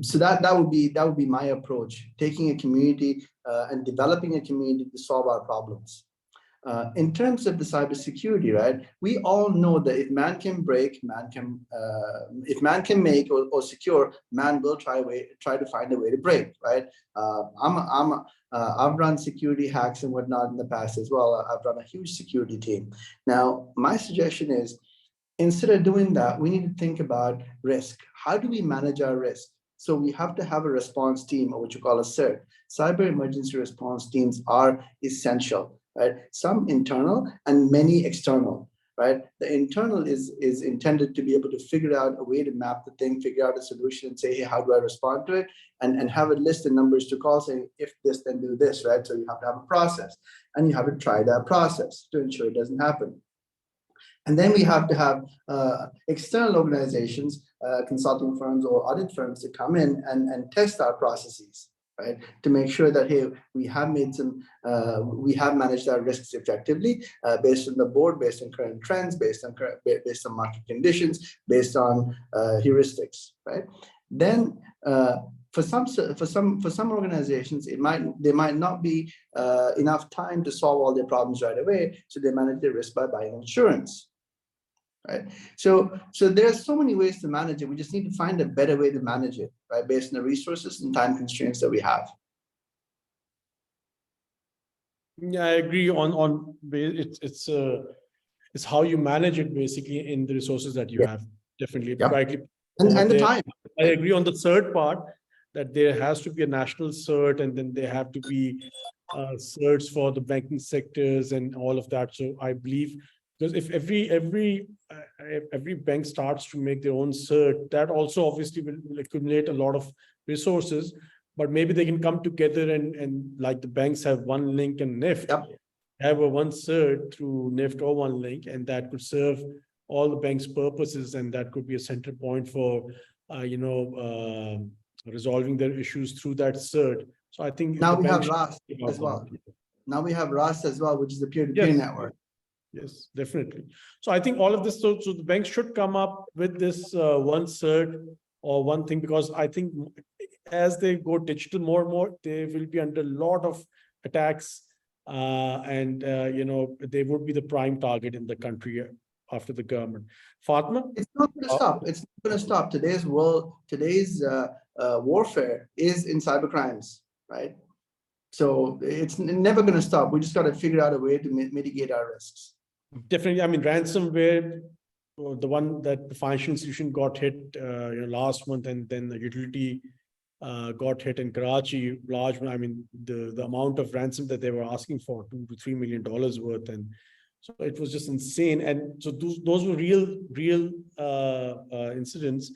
So that would be my approach, taking a community and developing a community to solve our problems. In terms of the cybersecurity, right? We all know that if man can break, if man can make or secure, man will try to find a way to break, right? I've run security hacks and whatnot in the past as well. I've run a huge security team. Now, my suggestion is, instead of doing that, we need to think about risk. How do we manage our risk? So we have to have a response team, or what you call a CERT. Cyber emergency response teams are essential, right? Some internal and many external, right? The internal is intended to be able to figure out a way to map the thing, figure out a solution, and say, hey, how do I respond to it? And have a list of numbers to call saying, if this, then do this, right? So you have to have a process, and you have to try that process to ensure it doesn't happen. And then we have to have external organizations, consulting firms or audit firms to come in and test our processes, right? To make sure that, hey, we have managed our risks effectively based on the board, based on current trends, based on market conditions, based on heuristics, right? Then for some organizations, there might not be enough time to solve all their problems right away, so they manage their risk by buying insurance. Right. So there are so many ways to manage it. We just need to find a better way to manage it, right? Based on the resources and time constraints that we have. Yeah, I agree on it's how you manage it basically in the resources that you have. Definitely. Yeah. Rightly. And the time. I agree on the third part, that there has to be a national cert, and then there have to be certs for the banking sectors and all of that. So I believe, because if every bank starts to make their own cert, that also obviously will accumulate a lot of resources, but maybe they can come together and like the banks have one link and NIFT, Yep. have a one cert through NIFT or one link, and that could serve all the bank's purposes, and that could be a center point for resolving their issues through that cert. So I think now we have RAS as well. Now we have RAS as well, which is the peer-to-peer network. Yes, definitely. So I think all of this, so the banks should come up with this one cert or one thing, because I think as they go digital more and more, they will be under a lot of attacks. And they would be the prime target in the country after the government. Fatma? It's not going to stop. It's not going to stop. Today's world, today's warfare is in cybercrimes, right? So it's never going to stop. We just got to figure out a way to mitigate our risks. Definitely. I mean, ransomware, the one that the financial institution got hit last month, and then the utility got hit in Karachi, large. I mean, the amount of ransom that they were asking for, $2 to $3 million worth, and so it was just insane. And so those were real incidents,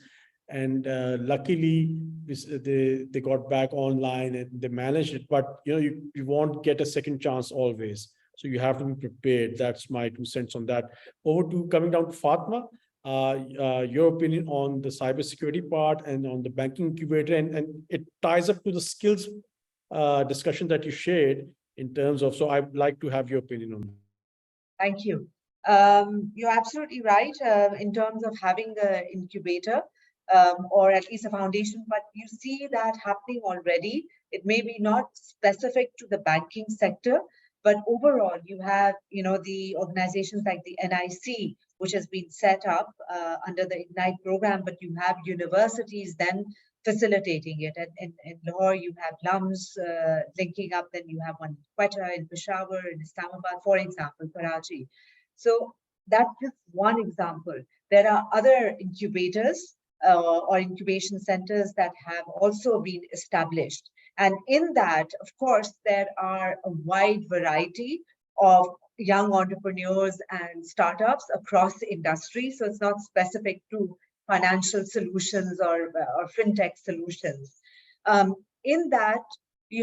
and luckily they got back online and they managed it. But you won't get a second chance always, so you have to be prepared. That's my 2 cents on that. Over to coming down to Fatma. Your opinion on the cybersecurity part and on the banking incubator, and it ties up to the skills discussion that you shared in terms of, so I'd like to have your opinion on that. Thank you. You're absolutely right in terms of having an incubator or at least a foundation, but you see that happening already. It may be not specific to the banking sector, but overall you have, the organizations like the NIC, which has been set up under the Ignite program, but you have universities then facilitating it. And in Lahore, you have LUMS linking up, then you have one in Quetta, in Peshawar, in Islamabad, for example, Karachi. So that's just one example. There are other incubators or incubation centers that have also been established. And in that, of course, there are a wide variety of young entrepreneurs and startups across the industry. So it's not specific to financial solutions or fintech solutions. In that, we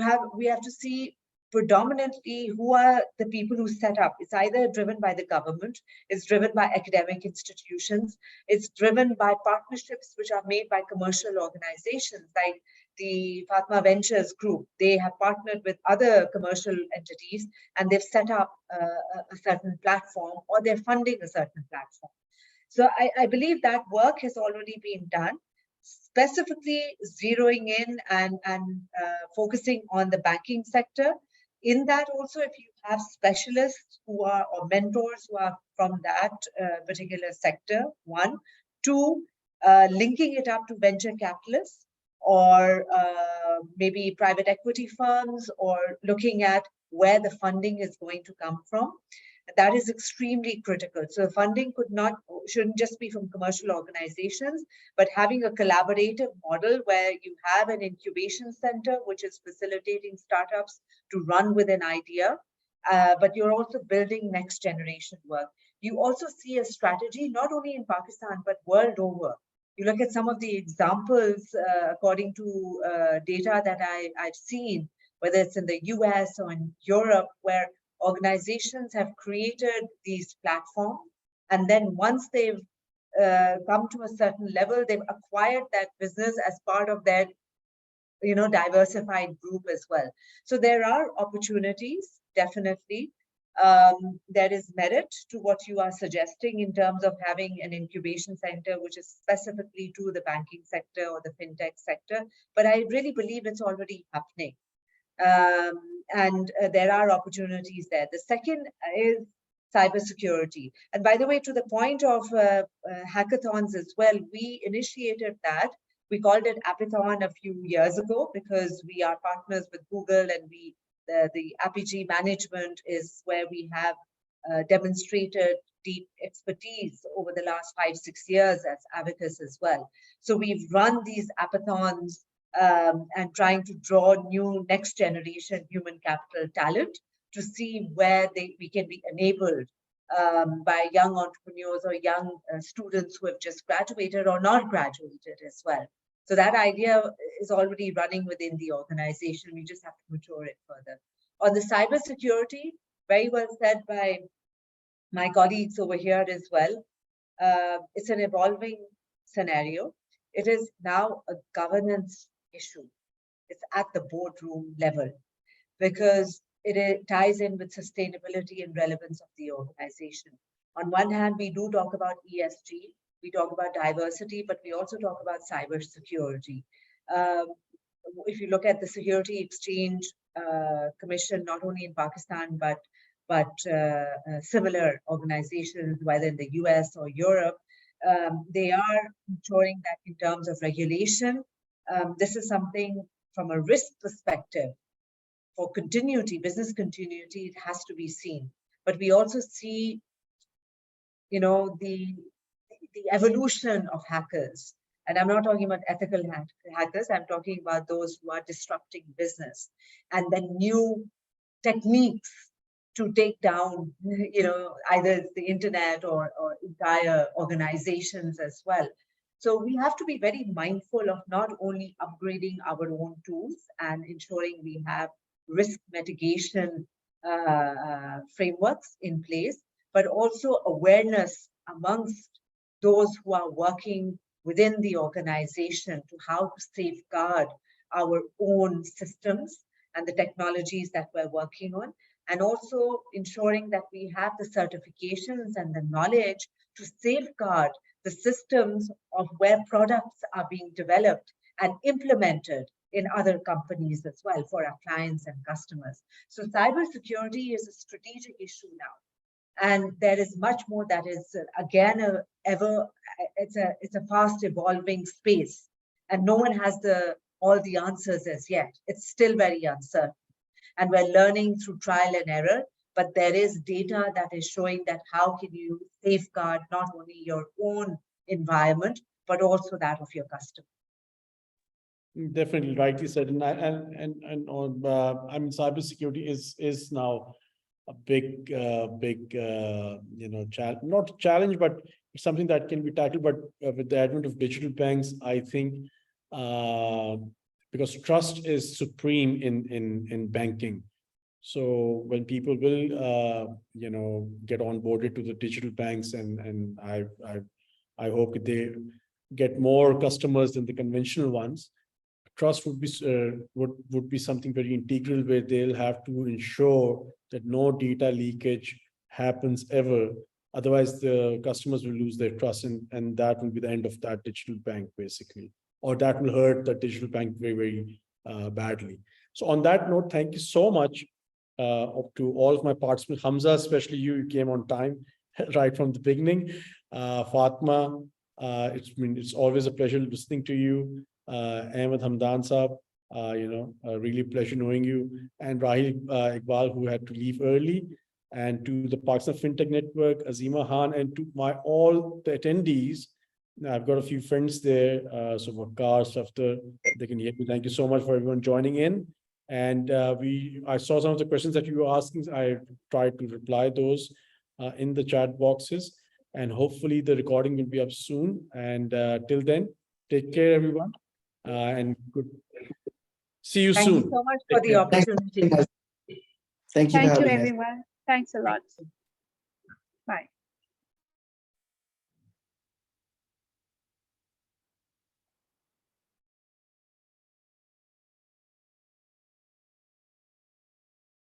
have to see predominantly who are the people who set up. It's either driven by the government, it's driven by academic institutions, it's driven by partnerships which are made by commercial organizations like the Fatma Ventures Group. They have partnered with other commercial entities and they've set up a certain platform, or they're funding a certain platform. So I believe that work has already been done, specifically zeroing in and focusing on the banking sector. In that also, if you have specialists who are, or mentors who are from that particular sector, 1. 2, linking it up to venture capitalists or maybe private equity firms, or looking at where the funding is going to come from. That is extremely critical. So funding shouldn't just be from commercial organizations, but having a collaborative model where you have an incubation center, which is facilitating startups to run with an idea, but you're also building next generation work. You also see a strategy, not only in Pakistan, but world over. You look at some of the examples, according to data that I've seen, whether it's in the US or in Europe, where organizations have created these platforms, and then once they've come to a certain level, they've acquired that business as part of their diversified group as well. So there are opportunities, definitely. There is merit to what you are suggesting in terms of having an incubation center, which is specifically to the banking sector or the fintech sector, but I really believe it's already happening. And there are opportunities there. The second is cybersecurity. And by the way, to the point of hackathons as well, we initiated that. We called it Appathon a few years ago because we are partners with Google, and the Apigee management is where we have demonstrated deep expertise over the last 5-6 years as Abacus as well. So we've run these Appathons and trying to draw new next generation human capital talent to see where we can be enabled by young entrepreneurs or young students who have just graduated or not graduated as well. So that idea is already running within the organization. We just have to mature it further. On the cybersecurity, very well said by my colleagues over here as well. It's an evolving scenario. It is now a governance issue. It's at the boardroom level, because it ties in with sustainability and relevance of the organization. On one hand, we do talk about ESG, we talk about diversity, but we also talk about cybersecurity. If you look at the Security Exchange Commission, not only in Pakistan, but similar organizations, whether in the US or Europe, they are ensuring that in terms of regulation, this is something from a risk perspective, for continuity, business continuity, it has to be seen. But we also see, the evolution of hackers. And I'm not talking about ethical hackers, I'm talking about those who are disrupting business. And then new techniques to take down, either the internet or entire organizations as well. So we have to be very mindful of not only upgrading our own tools and ensuring we have risk mitigation frameworks in place, but also awareness amongst those who are working within the organization to how to safeguard our own systems and the technologies that we're working on, and also ensuring that we have the certifications and the knowledge to safeguard the systems of where products are being developed and implemented in other companies as well for our clients and customers. So cybersecurity is a strategic issue now. And there is much more that is, again, it's a fast evolving space. And no one has all the answers as yet. It's still very uncertain. And we're learning through trial and error, but there is data that is showing that how can you safeguard not only your own environment, but also that of your customer. Definitely, rightly said. And cybersecurity is now a big, not challenge, but it's something that can be tackled. But with the advent of digital banks, I think, because trust is supreme in banking. So when people will, get onboarded to the digital banks, and I hope that they get more customers than the conventional ones. Trust would be something very integral, where they'll have to ensure that no data leakage happens ever. Otherwise, the customers will lose their trust, and that will be the end of that digital bank, basically, or that will hurt the digital bank very, very badly. So on that note, thank you so much to all of my participants. Hamza, especially you came on time right from the beginning. Fatma, it's always a pleasure listening to you. Ahmed Hamdan Saab, really pleasure knowing you, and Rahil Iqbal, who had to leave early, and to the Pakistan FinTech Network, Azima Khan, and to all the attendees. I've got a few friends there, so Waqar, Saftar, they can hear me. Thank you so much for everyone joining in. And I saw some of the questions that you were asking. I tried to reply those in the chat boxes, and hopefully the recording will be up soon. And till then, take care, everyone. And good. See you soon. Thank you so much for the opportunity. Thank you, Thank you, everyone. Thanks a lot. Bye.